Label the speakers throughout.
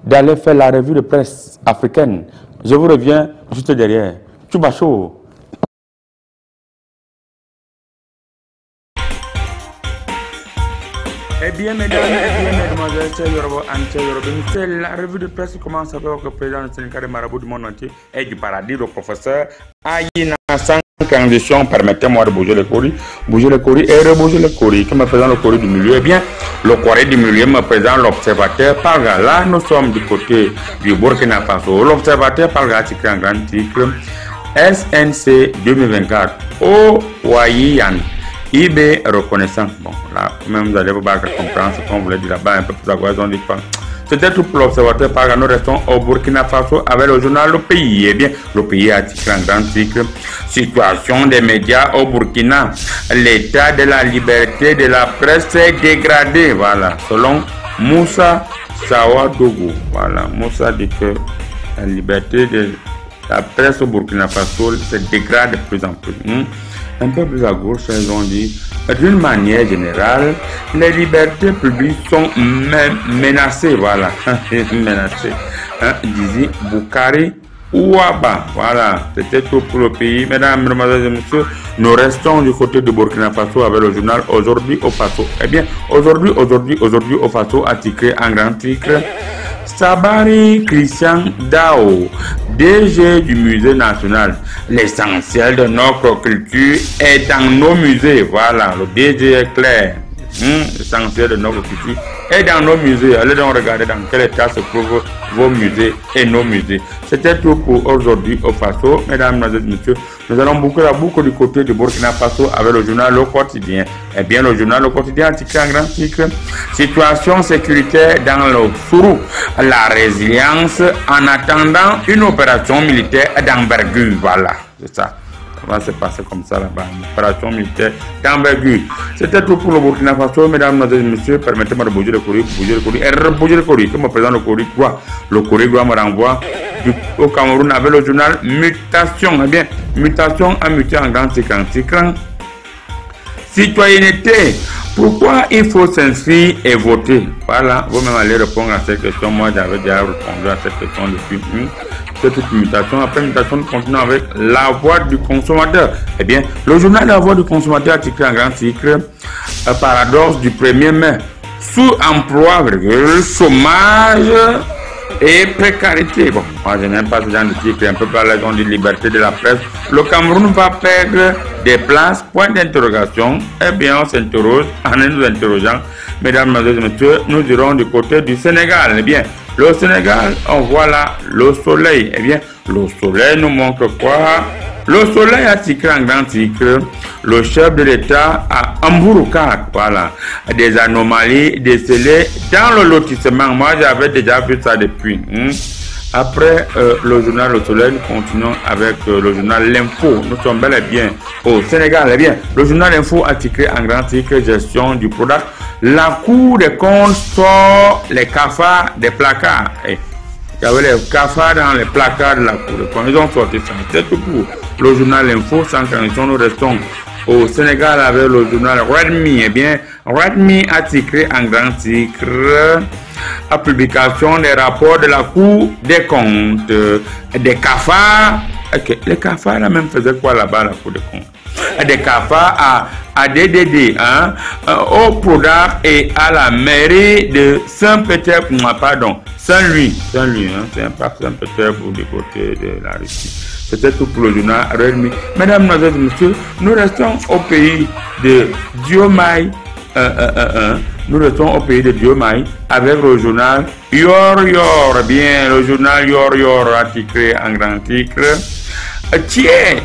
Speaker 1: d'aller faire la revue de presse africaine. Je vous reviens juste derrière. Tchouba Show. Eh bien, mesdames, mesdemoiselles, c'est la revue de presse commence avec le président du syndicat des marabouts du monde entier et du paradis, le professeur Ayina sans transition. Permettez-moi de bouger le courrier et rebouger le courrier. Qui me présente le courrier du milieu? Eh bien, le courrier du milieu me présente l'observateur Palga. Là, nous sommes du côté du Burkina Faso. L'observateur Palga, titre en grand titre SNC 2024. Oh, Wayan. IB reconnaissant. Bon, là, même vous allez vous comprendre ce qu'on voulait dire là-bas, un peu plus à gauche, on dit pas. C'était tout pour l'observateur Palga. Nous restons au Burkina Faso avec le journal Le Pays. Eh bien, Le Pays a titré en grand titre situation des médias au Burkina. L'état de la liberté de la presse est dégradé. Voilà, selon Moussa Sawadogo. Voilà, Moussa dit que la liberté de la presse au Burkina Faso se dégrade de plus en plus. Un peu plus à gauche, ils ont dit, d'une manière générale, les libertés publiques sont menacées, voilà, menacées. Disait Boukari Ouaba, voilà, c'était tout pour le pays. Mesdames, mesdemoiselles et messieurs, nous restons du côté de Burkina Faso avec le journal Aujourd'hui au Faso. Eh bien, aujourd'hui au Faso a titré en grand titre Sabari Christian Dao, DG du musée national. L'essentiel de notre culture est dans nos musées. Voilà, le DG est clair. L'essentiel de notre culture est dans nos musées. Allez donc regarder dans quel état se trouvent vos musées et nos musées. C'était tout pour aujourd'hui au Faso. Mesdames, mesdemoiselles et messieurs, nous allons boucler la boucle du côté du Burkina Faso avec le journal Le Quotidien. Eh bien, le journal Le Quotidien a titré en grand titre situation sécuritaire dans le Sourou. La résilience en attendant une opération militaire d'envergure. Voilà, c'est ça. Ça va se passer comme ça là-bas, une opération militaire d'envergure. C'était tout pour le Burkina Faso, mesdames, mesdemoiselles et messieurs. Permettez-moi de bouger le courrier et rebouger le courrier. Comme me présente le courrier quoi? Le courrier me renvoie au Cameroun avec le journal Mutation. Eh bien, Mutation a muté en grand titre. Citoyenneté. Pourquoi il faut s'inscrire et voter? Voilà, vous-même allez répondre à cette question. Moi, j'avais déjà répondu à cette question depuis cette mutation. Après mutation, nous continuons avec la voix du consommateur. Eh bien, le journal La Voix du consommateur a titré en grand titre paradoxe du 1er mai. Sous-emploi, chômage et précarité. Bon, moi je n'aime pas ce genre de titre, un peu par la zone de liberté de la presse. Le Cameroun va perdre des places, point d'interrogation. Eh bien, on s'interroge, en nous interrogeant, mesdames, mesdemoiselles et messieurs, nous irons du côté du Sénégal. Eh bien, le Sénégal, on voit là le soleil. Eh bien, le soleil nous montre quoi? Le soleil a titré en grand titre, le chef de l'État à Ambourouka, voilà, des anomalies décelées dans le lotissement. Moi, j'avais déjà vu ça depuis. Après le journal Le Soleil, nous continuons avec le journal L'Info. Nous sommes bel et bien au Sénégal. Eh bien, le journal L'Info a titré en grand titre gestion du product. La Cour des comptes sort les cafards des placards. Il y avait les cafards dans les placards de la Cour des comptes. Ils ont sorti ça. C'est tout pour le journal Info. Sans transition, nous restons au Sénégal avec le journal Redmi. Eh bien, Redmi a titré en grand titre la publication des rapports de la Cour des comptes. Des cafards. Okay. Les cafards là même faisaient quoi là-bas, la Cour des comptes? Des cafards à DDD, hein, au Prodac et à la mairie de Saint-Pétersbourg, pardon, Saint-Louis, hein, c'est un parc Saint-Pétersbourg du côté de la Russie. C'était tout pour le journal Redmi. Mesdames, mesdemoiselles et messieurs, nous restons au pays de Diomaye. Nous restons au pays de Diomaye avec le journal Yor Yor. Bien, le journal Yor Yor a titré en grand titre tiens,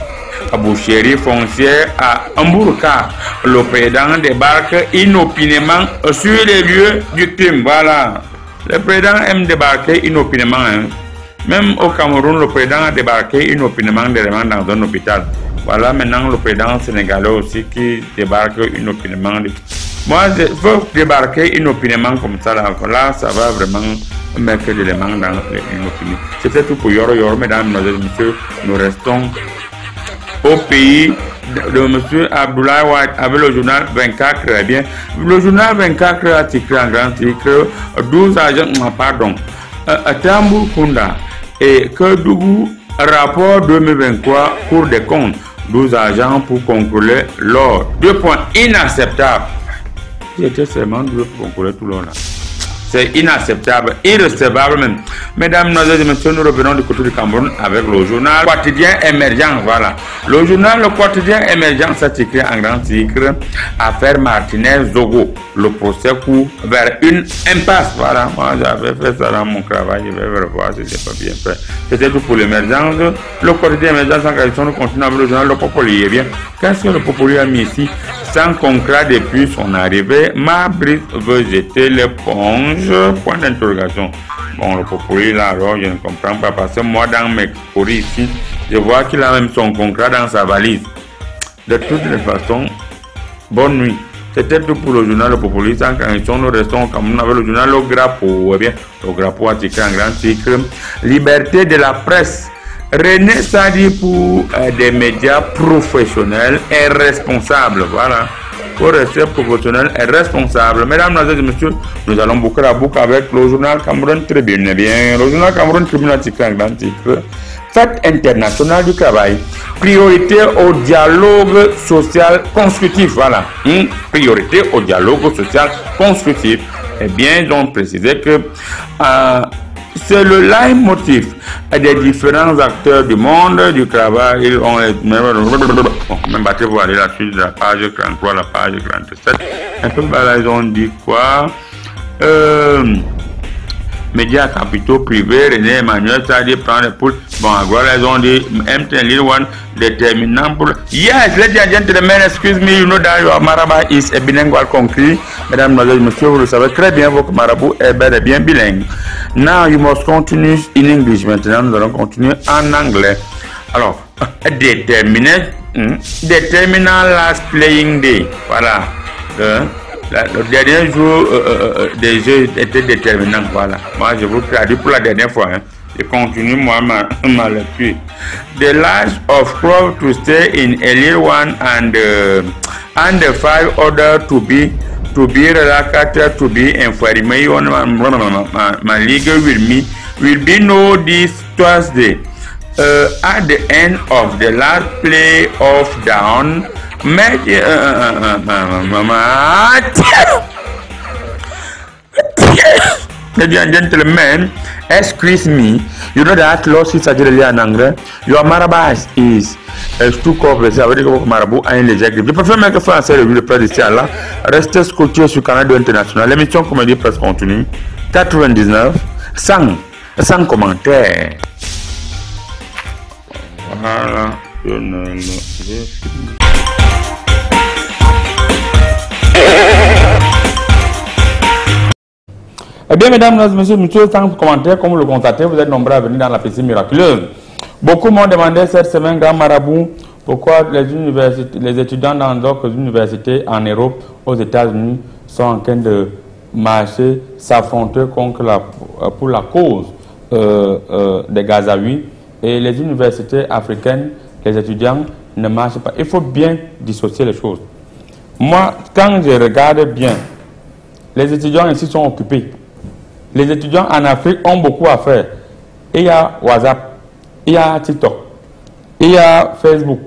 Speaker 1: boucherie foncière à Ambourouka. Le président débarque inopinément sur les lieux du crime. Voilà. Le président aime débarquer inopinément. Hein. Même au Cameroun, le président a débarqué inopinément dans un hôpital. Voilà maintenant le président sénégalais aussi qui débarque inopinément. Moi, je veux débarquer inopinément comme ça. Là, ça va vraiment mettre des éléments dans l'inopiné. C'était tout pour Yoro Yoro, mesdames, mesdemoiselles et messieurs. Nous restons au pays de M. Abdoulaye Wade avec le journal 24. Eh bien, le journal 24 a titré en grand titre 12 agents, pardon, Tambour Kunda et Kedougou, rapport 2023, Cour des comptes, 12 agents pour contrôler l'or. 2 points inacceptables. J'étais seulement 2 pour contrôler tout l'or là. C'est inacceptable, irrecevable même. Mesdames, et messieurs, nous revenons du côté du Cameroun avec le journal quotidien émergent. Voilà. Le journal Le Quotidien émergent, ça s'écrit en grand titre. Affaire Martinez-Zogo. Le procès court vers une impasse. Voilà. Moi, j'avais fait ça dans mon travail. Je vais revoir si c'est pas bien fait. C'était tout pour l'émergence. Le quotidien émergent, sans question, nous continuons avec le journal Le Popoli. Eh bien, qu'est-ce que le Popoli a mis ici? Sans concret depuis son arrivée, Mabrice veut jeter l'éponge. Point d'interrogation. Bon, le Popoli là, alors je ne comprends pas parce que moi dans mes courriers ici, je vois qu'il a même son concret dans sa valise. De toutes les façons, bonne nuit. C'était tout pour le journal Le Popoli. Sans correction, nous restons comme on avait le journal Le Grappo. Eh bien, Le Grappo a écrit un grand titre. Liberté de la presse. René Sadi pour des médias professionnels et responsables. Voilà. Pour rester professionnel et responsable. Mesdames, et messieurs, nous allons boucler la boucle avec le journal Cameroun Tribune. Eh bien, le journal Cameroun Tribune a titré un grand titre. Fête internationale du travail. Priorité au dialogue social constructif. Voilà. Priorité au dialogue social constructif. Eh bien, ils ont précisé que c'est le leitmotiv des différents acteurs du monde du travail. Ils ont même battu pour aller là-dessus de la page 33, la page 37. Un peu là, ils ont dit quoi? Médias capitaux privés, René Emmanuel, c'est-à-dire prendre les poules. Bon, à quoi ils ont dit MTN Lil One déterminant pour. Yes, ladies and gentlemen, excuse me, you know that your marabout is a bilingual country. Mesdames, et messieurs, vous le savez très bien, votre marabout est bel et bien bilingue. Now you must continue in English. Maintenant, nous allons continuer en anglais. Alors, determinant last playing day. Voilà. Le dernier jour des jeux était déterminant. Voilà. Moi, je vous traduis pour la dernière fois. Hein. Je continue moi ma lecture. The last of crowd to stay in a little one and the 5 order to be relocated to be informed. My legal will be no this Thursday. At the end of the last play of down. Ladies and gentlemen, excuse me, you know that lorsqu'il s'agit de lire en anglais, your marabas is tout couvert, ça veut dire que votre marabout a une légère grippe. Je préfère mettre français le près ici là. Restez scotché sur Canal International. L'émission Comédie Presse continue. 99, sans commentaire. Voilà, je ne le Eh bien, mesdames, messieurs, sans commentaire, comme vous le constatez, vous êtes nombreux à venir dans la piscine miraculeuse. Beaucoup m'ont demandé cette semaine, grand marabout, pourquoi les étudiants dans d'autres universités en Europe, aux États-Unis, sont en train de marcher, s'affronter pour la cause des Gazaouis, et les universités africaines, les étudiants ne marchent pas. Il faut bien dissocier les choses. Moi, quand je regarde bien, les étudiants ici sont occupés. Les étudiants en Afrique ont beaucoup à faire. Il y a WhatsApp, il y a TikTok, il y a Facebook,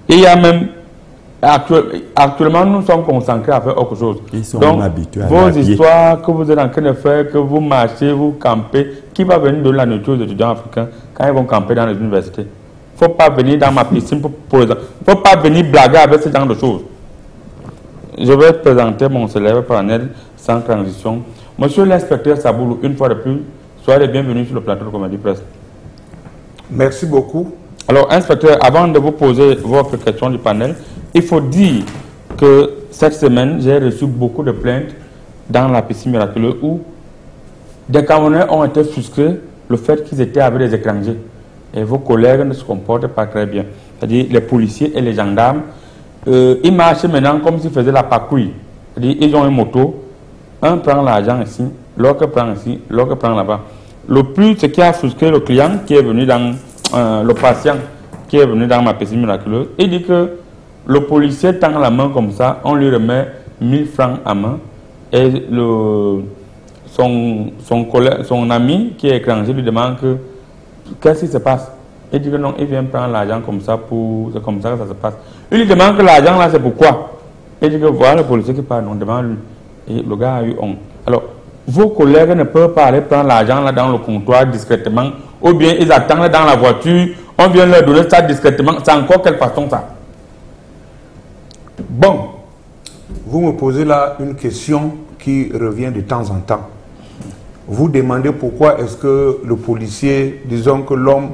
Speaker 1: il y a même... Actuellement, nous sommes concentrés à faire autre chose.
Speaker 2: Ils sont
Speaker 1: donc,
Speaker 2: habitués à
Speaker 1: vos histoires que vous êtes en train de faire, que vous marchez, vous campez, qui va venir donner la nourriture aux étudiants africains quand ils vont camper dans les universités? Il ne faut pas venir dans ma piscine pour il ne faut pas venir blaguer avec ce genre de choses. Je vais présenter mon célèbre panel sans transition. Monsieur l'inspecteur Saboulou, une fois de plus, soyez les bienvenus sur le plateau de Comédie Presse.
Speaker 3: Merci beaucoup.
Speaker 1: Alors, inspecteur, avant de vous poser votre question du panel, il faut dire que cette semaine, j'ai reçu beaucoup de plaintes dans la piscine miraculeuse où des Camerounais ont été frustrés le fait qu'ils étaient avec des étrangers. Et vos collègues ne se comportent pas très bien. C'est-à-dire les policiers et les gendarmes, ils marchent maintenant comme s'ils faisaient la patrouille. C'est-à-dire ils ont une moto, un prend l'argent ici, l'autre prend ici, l'autre prend là-bas. Le plus, ce qui a frustré le client qui est venu dans, le patient qui est venu dans ma piscine miraculeuse, il dit que le policier tend la main comme ça, on lui remet 1000 francs à main et son ami qui est étranger lui demande que qu'est-ce qui se passe. Il dit que non, il vient prendre l'argent comme ça, c'est comme ça que ça se passe. Il lui demande que l'argent là c'est pourquoi. Il dit que voilà le policier qui parle, on demande lui. Et le gars a eu honte. Alors, vos collègues ne peuvent pas aller prendre l'argent là dans le comptoir discrètement, ou bien ils attendent dans la voiture, on vient leur donner ça discrètement. C'est encore quelle façon ça?
Speaker 3: Bon, vous me posez là une question qui revient de temps en temps. Vous demandez pourquoi est-ce que le policier, disons que l'homme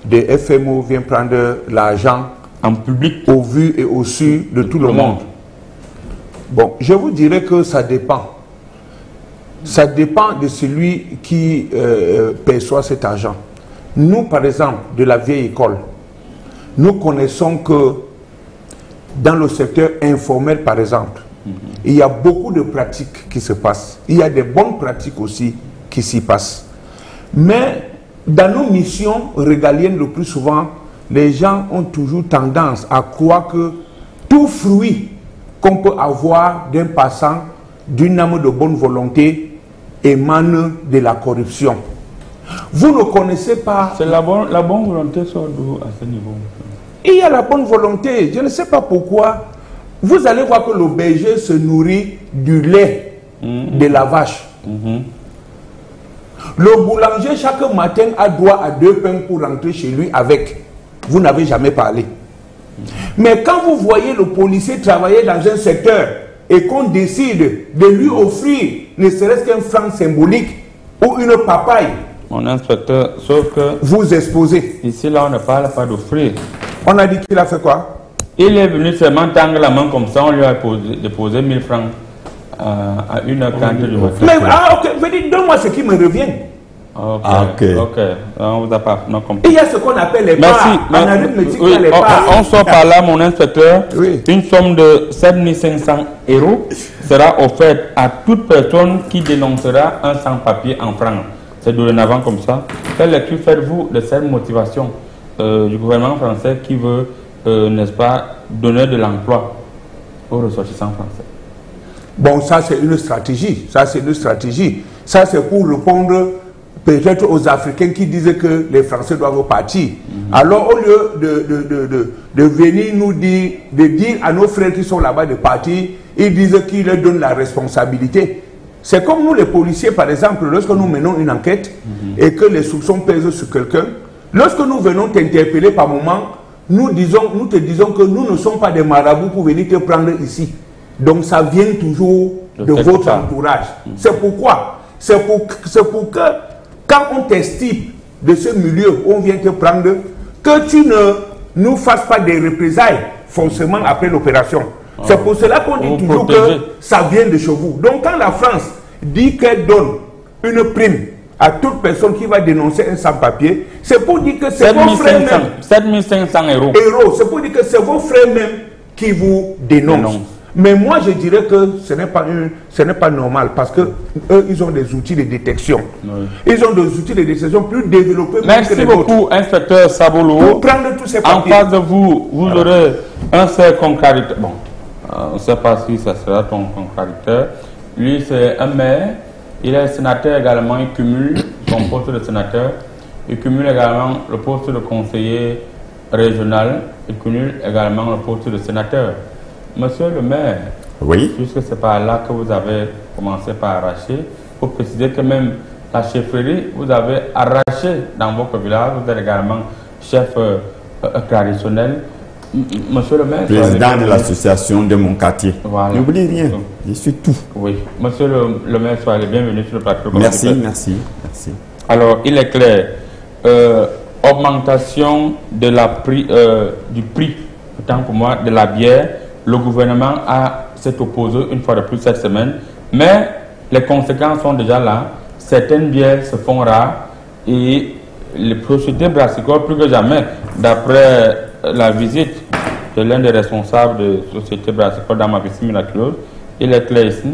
Speaker 3: des FMO vient prendre l'argent
Speaker 1: en public,
Speaker 3: au vu et au su de tout le monde. Bon, je vous dirais que ça dépend. Ça dépend de celui qui perçoit cet argent. Nous, par exemple, de la vieille école, nous connaissons que dans le secteur informel, par exemple, il y a beaucoup de pratiques qui se passent. Il y a des bonnes pratiques aussi qui s'y passent. Mais dans nos missions régaliennes, le plus souvent, les gens ont toujours tendance à croire que tout fruit qu'on peut avoir d'un passant, d'une âme de bonne volonté, émane de la corruption. Vous ne connaissez pas...
Speaker 1: C'est la bonne volonté sort d'où à ce niveau?
Speaker 3: Il y a la bonne volonté. Je ne sais pas pourquoi. Vous allez voir que le berger se nourrit du lait de la vache. Le boulanger, chaque matin, a droit à 2 pains pour rentrer chez lui avec. Vous n'avez jamais parlé. Mais quand vous voyez le policier travailler dans un secteur et qu'on décide de lui offrir ne serait-ce qu'un franc symbolique ou une papaye,
Speaker 1: mon inspecteur, sauf que...
Speaker 3: vous exposez.
Speaker 1: Ici, là, on ne parle pas d'offrir.
Speaker 3: On a dit qu'il a fait quoi?
Speaker 1: Il est venu seulement tendre la main comme ça, on lui a déposé 1000 francs à 1h40 du matin.
Speaker 3: Mais, ok, donne-moi ce qui me revient.
Speaker 1: Ok. On vous a pas compris.
Speaker 3: Il y a ce qu'on appelle les parts.
Speaker 1: On sort par là, mon inspecteur.
Speaker 3: Oui.
Speaker 1: Une somme de 7500 € sera offerte à toute personne qui dénoncera un sans-papier en France. C'est dorénavant comme ça. Quelle lecture faites-vous de cette motivation du gouvernement français qui veut, n'est-ce pas, donner de l'emploi aux ressortissants français?
Speaker 3: Bon, ça c'est une stratégie. Ça c'est pour répondre peut-être aux Africains qui disaient que les Français doivent partir. Alors au lieu de venir nous dire, de dire à nos frères qui sont là-bas de partir, ils disent qu'ils leur donnent la responsabilité. C'est comme nous les policiers, par exemple, lorsque nous menons une enquête et que les soupçons pèsent sur quelqu'un, lorsque nous venons t'interpeller par moment, nous te disons que nous ne sommes pas des marabouts pour venir te prendre ici. Donc ça vient toujours de votre entourage. C'est pourquoi, c'est pour que quand on t'estime de ce milieu où on vient te prendre, que tu ne nous fasses pas des représailles forcément après l'opération. C'est pour cela qu'on dit toujours que ça vient de chez vous. Donc quand la France dit qu'elle donne une prime à toute personne qui va dénoncer un sans-papier, c'est pour dire que c'est vos frères même.
Speaker 1: 7500 €.
Speaker 3: C'est pour dire que c'est vos frères même qui vous dénoncent. Mais moi, je dirais que ce n'est pas normal parce que eux, ils ont des outils de détection. Ils ont des outils de détection plus développés.
Speaker 1: Merci beaucoup, inspecteur Sabolo.
Speaker 3: Pour prendre tous ces papiers.
Speaker 1: En face de vous, vous aurez un seul contradicteur. Bon, on ne sait pas si ça sera ton contradicteur. Lui, c'est un maire. Il est sénateur également. Il cumule son poste de sénateur. Il cumule également le poste de conseiller régional. Il cumule également le poste de sénateur. Monsieur le maire,
Speaker 2: oui,
Speaker 1: puisque c'est par là que vous avez commencé par arracher, il faut préciser que même la chefferie, vous avez arraché dans votre village, vous êtes également chef traditionnel. Monsieur le maire,
Speaker 2: président de l'association de mon quartier.
Speaker 1: Voilà.
Speaker 2: N'oubliez rien, je suis tout.
Speaker 1: Oui, monsieur le maire, soyez bienvenu sur le plateau.
Speaker 2: Merci.
Speaker 1: Alors, il est clair, augmentation de du prix, autant pour moi, de la bière. Le gouvernement s'est opposé une fois de plus cette semaine, mais les conséquences sont déjà là. Certaines bières se font rares et les procédés brassicoles plus que jamais, d'après la visite de l'un des responsables de la société brassicole dans ma piscine miraculeuse, il est clair ici.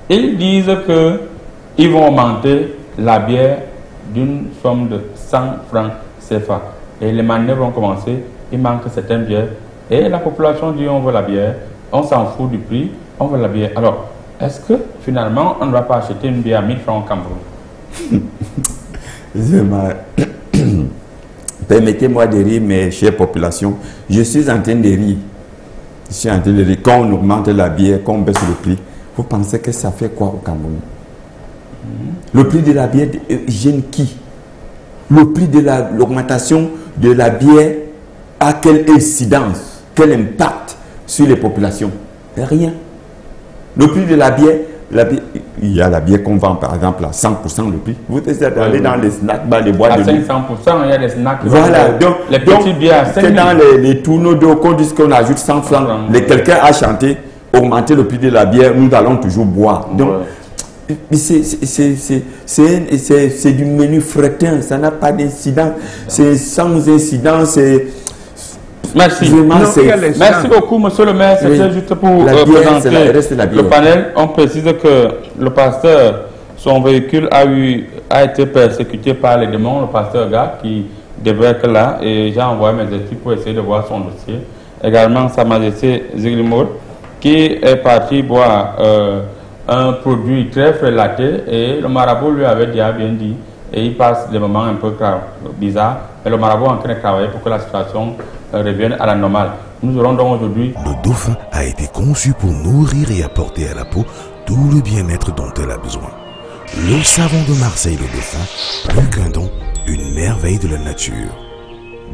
Speaker 1: Ils disent qu'ils vont augmenter la bière d'une somme de 100 francs CFA. Et les manœuvres ont commencé, il manque certaines bières. Et la population dit on veut la bière, on s'en fout du prix, on veut la bière. Alors, Est-ce que finalement on ne va pas acheter une bière à 1000 francs au Cameroun?
Speaker 2: Permettez-moi de rire, mes chères populations. Je suis en train de rire. Je suis en train de rire. Quand on augmente la bière, quand on baisse le prix, vous pensez que ça fait quoi au Cameroun? Le prix de la bière gêne qui? Le prix de l'augmentation de la bière a quelle incidence, quel impact sur les populations? Rien. Le prix de la bière, il y a la bière qu'on vend par exemple à 100% le prix. Vous êtes allé dans les snacks, les boîtes de
Speaker 1: 500%, il y a des snacks.
Speaker 2: Voilà, donc
Speaker 1: les petites bières à 5 000.
Speaker 2: C'est dans les tourneaux d'eau qu'on dit qu'on ajoute 100 francs. Quelqu'un a chanté, augmenter le prix de la bière, nous allons toujours boire. Donc, c'est du menu fretin, ça n'a pas d'incidence, c'est sans incidence.
Speaker 1: Merci. Merci beaucoup, monsieur le maire. C'était juste pour présenter le panel. On précise que le pasteur, son véhicule a été persécuté par les démons, le pasteur Gars, qui devait être là, et j'ai envoyé mes équipes pour essayer de voir son dossier. Également, Sa Majesté Ziglimor, qui est parti boire un produit très frélaté, et le marabout lui avait déjà bien dit, et il passe des moments un peu bizarres, et le marabout est en train de travailler pour que la situation revienne à la normale. Nous aurons donc aujourd'hui...
Speaker 4: Le dauphin a été conçu pour nourrir et apporter à la peau tout le bien-être dont elle a besoin. Le savon de Marseille, le dauphin, plus qu'un don, une merveille de la nature.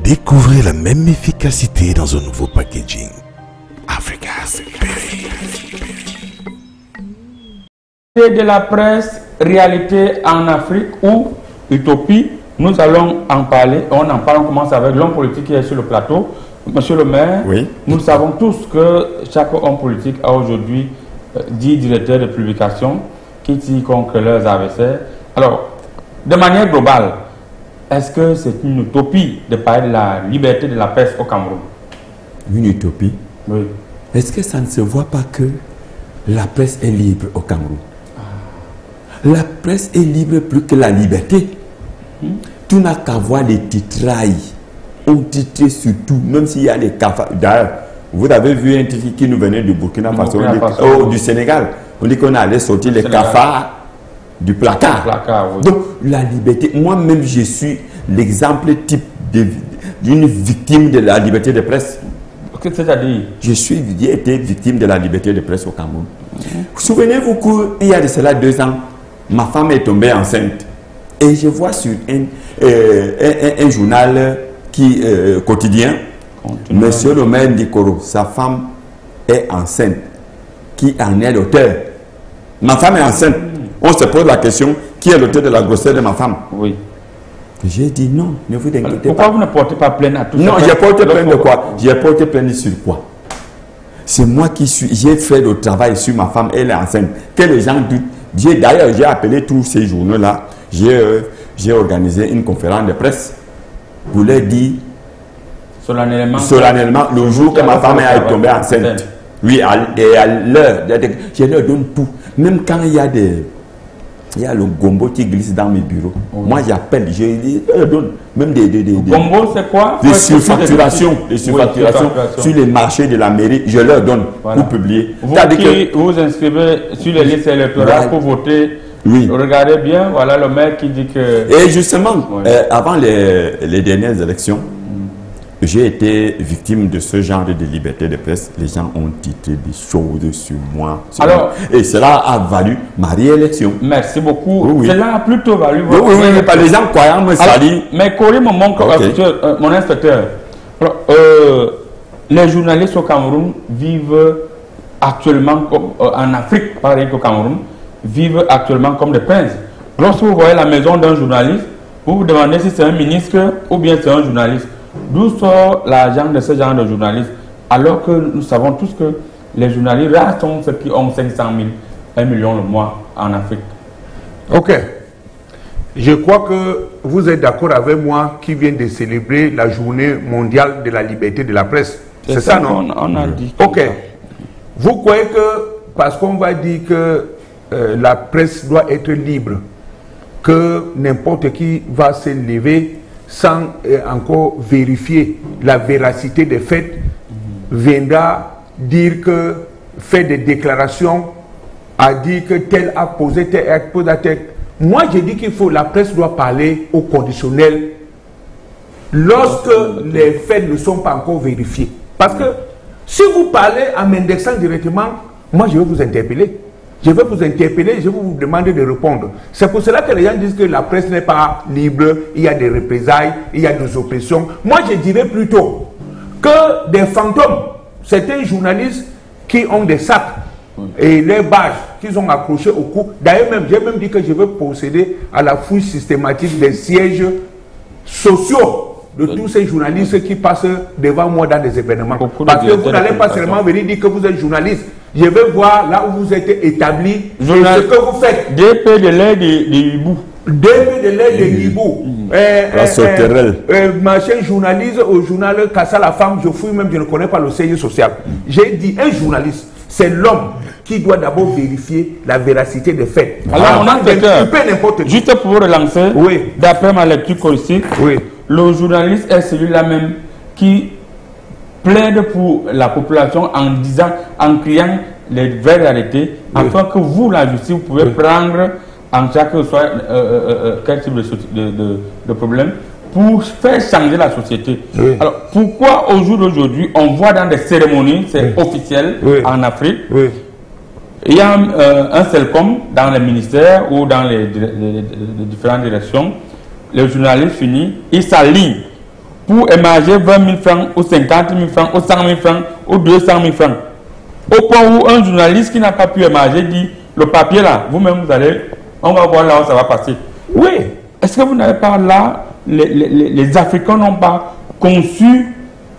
Speaker 4: Découvrez la même efficacité dans un nouveau packaging. Africa's Berry.
Speaker 1: De la presse, réalité en Afrique ou utopie, nous allons en parler. On en parle, on commence avec l'homme politique qui est sur le plateau. Monsieur le maire,
Speaker 2: oui.
Speaker 1: Nous savons tous que chaque homme politique a aujourd'hui 10 directeurs de publication qui tirent contre leurs adversaires. Alors, de manière globale, est-ce que c'est une utopie de parler de la liberté de la presse au Cameroun?
Speaker 2: Une utopie?
Speaker 1: Oui.
Speaker 2: Est-ce que ça ne se voit pas que la presse est libre au Cameroun? La presse est libre plus que la liberté. Tout n'a qu'à voir les titrailles. On titrait sur tout, même s'il y a des cafards. D'ailleurs, vous avez vu un titre qui nous venait du Burkina Faso, du Sénégal. On dit qu'on allait sortir les cafards du placard.
Speaker 1: Oui.
Speaker 2: Donc, la liberté, moi-même, je suis l'exemple type d'une victime de la liberté de presse.
Speaker 1: Qu'est-ce que c'est-à-dire?
Speaker 2: J'ai été victime de la liberté de presse au Cameroun. Souvenez-vous qu'il y a de cela 2 ans, ma femme est tombée enceinte. Et je vois sur un journal quotidien, monsieur le maire Ndikoro, sa femme est enceinte. Qui en est l'auteur? Ma femme est enceinte. On se pose la question, qui est l'auteur de la grossesse de ma femme?
Speaker 1: Oui.
Speaker 2: J'ai dit non, ne vous inquiétez pas.
Speaker 1: Pourquoi vous ne portez pas plainte à tout ça?
Speaker 2: Non, j'ai porté plainte de quoi? J'ai porté plainte sur quoi? C'est moi qui j'ai fait le travail sur ma femme, elle est enceinte. Que les gens doutent. D'ailleurs, j'ai appelé tous ces journaux-là. J'ai organisé une conférence de presse pour leur dire solennellement le jour que ma femme est tombée enceinte. Oui, et à l'heure, je leur donne tout. Même quand il y a le gombo qui glisse dans mes bureaux. Oui. Moi, j'appelle, je leur donne même des
Speaker 1: gombo, c'est quoi?
Speaker 2: Des surfacturations sur les marchés de la mairie. Je leur donne pour publier.
Speaker 1: Vous inscrivez sur les listes électorales pour voter.
Speaker 2: Oui.
Speaker 1: Regardez bien, voilà le maire qui dit que...
Speaker 2: Et justement, avant les dernières élections, j'ai été victime de ce genre de liberté de presse. Les gens ont titré des choses sur moi. Et cela a valu ma réélection.
Speaker 1: Merci beaucoup.
Speaker 2: Oui.
Speaker 1: Cela a plutôt valu...
Speaker 2: Oui, mais pas les gens croyants me salient.
Speaker 1: Mais Corée, mon inspecteur, les journalistes au Cameroun vivent actuellement, en Afrique, pas rien qu'au Cameroun, vivent actuellement comme des princes. Lorsque vous voyez la maison d'un journaliste, vous vous demandez si c'est un ministre ou bien c'est un journaliste. D'où sort l'argent de ce genre de journalistes? Alors que nous savons tous que les journalistes sont ceux qui ont 500 000, 1 million le mois en Afrique.
Speaker 3: Ok. Je crois que vous êtes d'accord avec moi qui vient de célébrer la journée mondiale de la liberté de la presse. C'est ça, non?
Speaker 1: On a dit.
Speaker 3: Ok. Vous croyez que, parce qu'on va dire que la presse doit être libre, que n'importe qui va se lever sans encore vérifier la véracité des faits, viendra dire que, fait des déclarations a dit que tel a posé tel acte, posé tel. Moi, j'ai dit qu'il faut, la presse doit parler au conditionnel lorsque les faits ne sont pas encore vérifiés. Parce que si vous parlez en m'indexant directement, moi, je vais vous interpeller. Je vais vous interpeller, je vais vous demander de répondre. C'est pour cela que les gens disent que la presse n'est pas libre, il y a des représailles, il y a des oppressions. Moi, je dirais plutôt que des fantômes, certains journalistes qui ont des sacs et les badges qu'ils ont accrochés au cou. D'ailleurs, j'ai même dit que je veux procéder à la fouille systématique des sièges sociaux de tous ces journalistes qui passent devant moi dans des événements. Parce que vous n'allez pas seulement venir dire que vous êtes journaliste. Je vais voir là où vous êtes établi, ce que vous faites.
Speaker 1: DP de l'air de Hibou.
Speaker 3: DP de l'air de Hibou. Machin journaliste au journal Kassa la femme, je fouille même, je ne connais pas le siège social. J'ai dit un journaliste, c'est l'homme qui doit d'abord vérifier la véracité des faits.
Speaker 1: Alors, on a juste pour vous relancer,
Speaker 3: oui.
Speaker 1: D'après ma lecture holistique,
Speaker 3: oui.
Speaker 1: Le journaliste est celui-là même qui plaide pour la population en disant, en criant les vraies réalités, oui. Afin que vous, la justice, vous pouvez oui. Prendre en chaque soit quel type de problème pour faire changer la société. Oui. Alors, pourquoi au jour d'aujourd'hui, on voit dans des cérémonies, c'est oui. Officiel oui. En Afrique, oui. Il y a un Celcom dans les ministères ou dans les différentes directions, les journalistes finissent, ils s'alignent pour émarger 20 000 francs ou 50 000 francs ou 100 000 francs ou 200 000 francs. Au point où un journaliste qui n'a pas pu émarger dit, le papier là, vous-même vous allez, on va voir là où ça va passer. Oui. Est-ce que vous n'avez pas là, les Africains n'ont pas conçu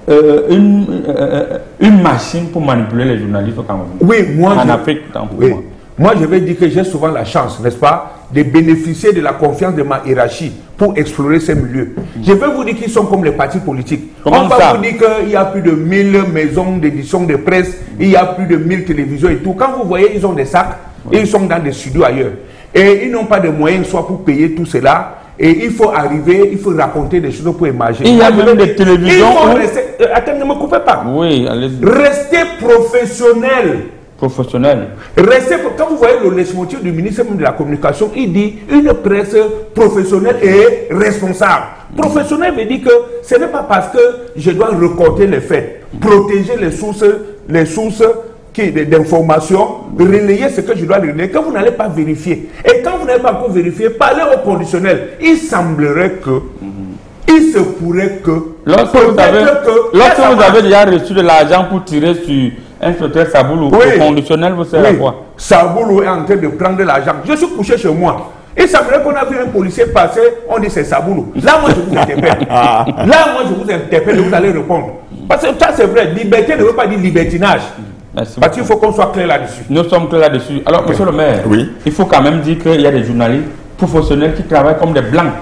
Speaker 1: une machine pour manipuler les journalistes au Cameroun?
Speaker 3: Oui, moi,
Speaker 1: en Afrique,
Speaker 3: oui. Moi, je vais dire que j'ai souvent la chance, n'est-ce pas, de bénéficier de la confiance de ma hiérarchie pour explorer ces milieux. Je vais vous dire qu'ils sont comme les partis politiques.
Speaker 1: Comment
Speaker 3: on va vous dire qu'il y a plus de 1000 maisons d'édition de presse, il y a plus de 1000 télévisions et tout. Quand vous voyez, ils ont des sacs et ils sont dans des studios ailleurs. Et ils n'ont pas de moyens soit pour payer tout cela. Et il faut arriver, il faut raconter des choses pour imaginer.
Speaker 1: Il y a même des télévisions.
Speaker 3: Il faut rester, attends, ne me coupez pas.
Speaker 1: Oui, allez-y.
Speaker 3: Restez professionnel.
Speaker 1: Professionnel.
Speaker 3: Restez, quand vous voyez le leitmotiv du ministre de la Communication, il dit une presse professionnelle et responsable. Professionnel veut dire que ce n'est pas parce que je dois recorder les faits, protéger les sources d'informations, relayer ce que je dois relayer, que vous n'allez pas vérifier. Et quand vous n'allez pas encore vérifier, parlez au conditionnel. Il semblerait que, il se pourrait que,
Speaker 1: lorsque vous avez déjà reçu de l'argent pour tirer sur inspecteur Saboulou, oui. Le conditionnel vous sert à quoi?
Speaker 3: Saboulou est en train de prendre l'argent. Je suis couché chez moi. Il semblerait qu'on a vu un policier passer, on dit c'est Saboulou. Là, moi, je vous interpelle. Là, moi, je vous interpelle et vous allez répondre. Parce que ça, c'est vrai. Liberté ne veut pas dire libertinage. Merci parce qu'il faut qu'on soit clair là-dessus.
Speaker 1: Nous sommes clairs là-dessus. Alors, monsieur le maire, oui. Il faut quand même dire qu'il y a des journalistes professionnels qui travaillent comme des blancs.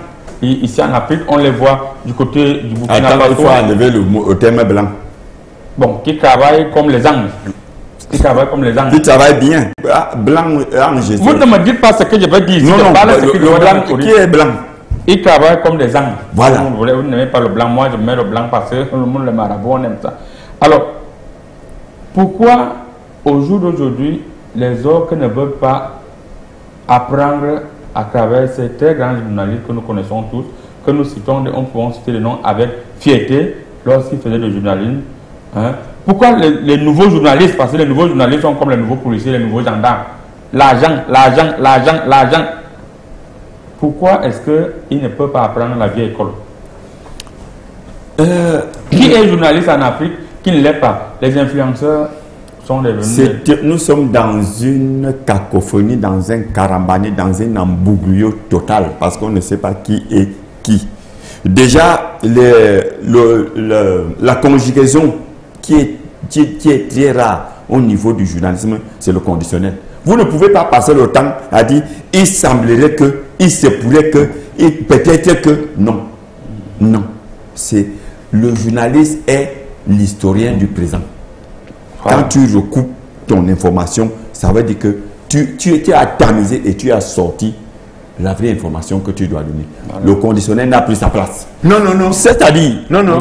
Speaker 1: Et ici en Afrique, on les voit du côté du Burkina Faso.
Speaker 2: Il faut enlever le terme blanc.
Speaker 1: Bon, qui travaillent comme les anges. Qui travaillent comme les anges.
Speaker 2: Qui travaillent bien. Blanc, ange.
Speaker 1: Vous ne me dites pas ce que je vais dire.
Speaker 2: Non, qui est blanc?
Speaker 1: Ils travaillent comme des anges.
Speaker 2: Voilà.
Speaker 1: Vous n'aimez pas le blanc. Moi, je mets le blanc parce que le monde, le marabout, on aime ça. Alors, pourquoi au jour d'aujourd'hui, les autres ne veulent pas apprendre à travers ces très grands journalistes que nous connaissons tous, que nous citons, on peut citer les noms avec fierté lorsqu'ils faisaient du journalisme. Hein? Pourquoi les nouveaux journalistes, parce que les nouveaux journalistes sont comme les nouveaux policiers, les nouveaux gendarmes. L'argent. Pourquoi est-ce qu'ils ne peuvent pas apprendre la vieille école? Qui est journaliste en Afrique qui ne l'est pas? Les influenceurs sont devenus...
Speaker 2: Nous sommes dans une cacophonie, dans un carambani, dans un embouglio total, parce qu'on ne sait pas qui est qui. Déjà, la conjugaison qui est très rare au niveau du journalisme, c'est le conditionnel. Vous ne pouvez pas passer le temps à dire il semblerait que, il se pourrait que, peut-être que. Non. Non. Le journaliste est l'historien du présent. Quand tu recoupes ton information, ça veut dire que tu as tamisé et tu as sorti la vraie information que tu dois donner. Voilà. Le conditionnel n'a plus sa place.
Speaker 3: Non, non, non.
Speaker 2: C'est-à-dire,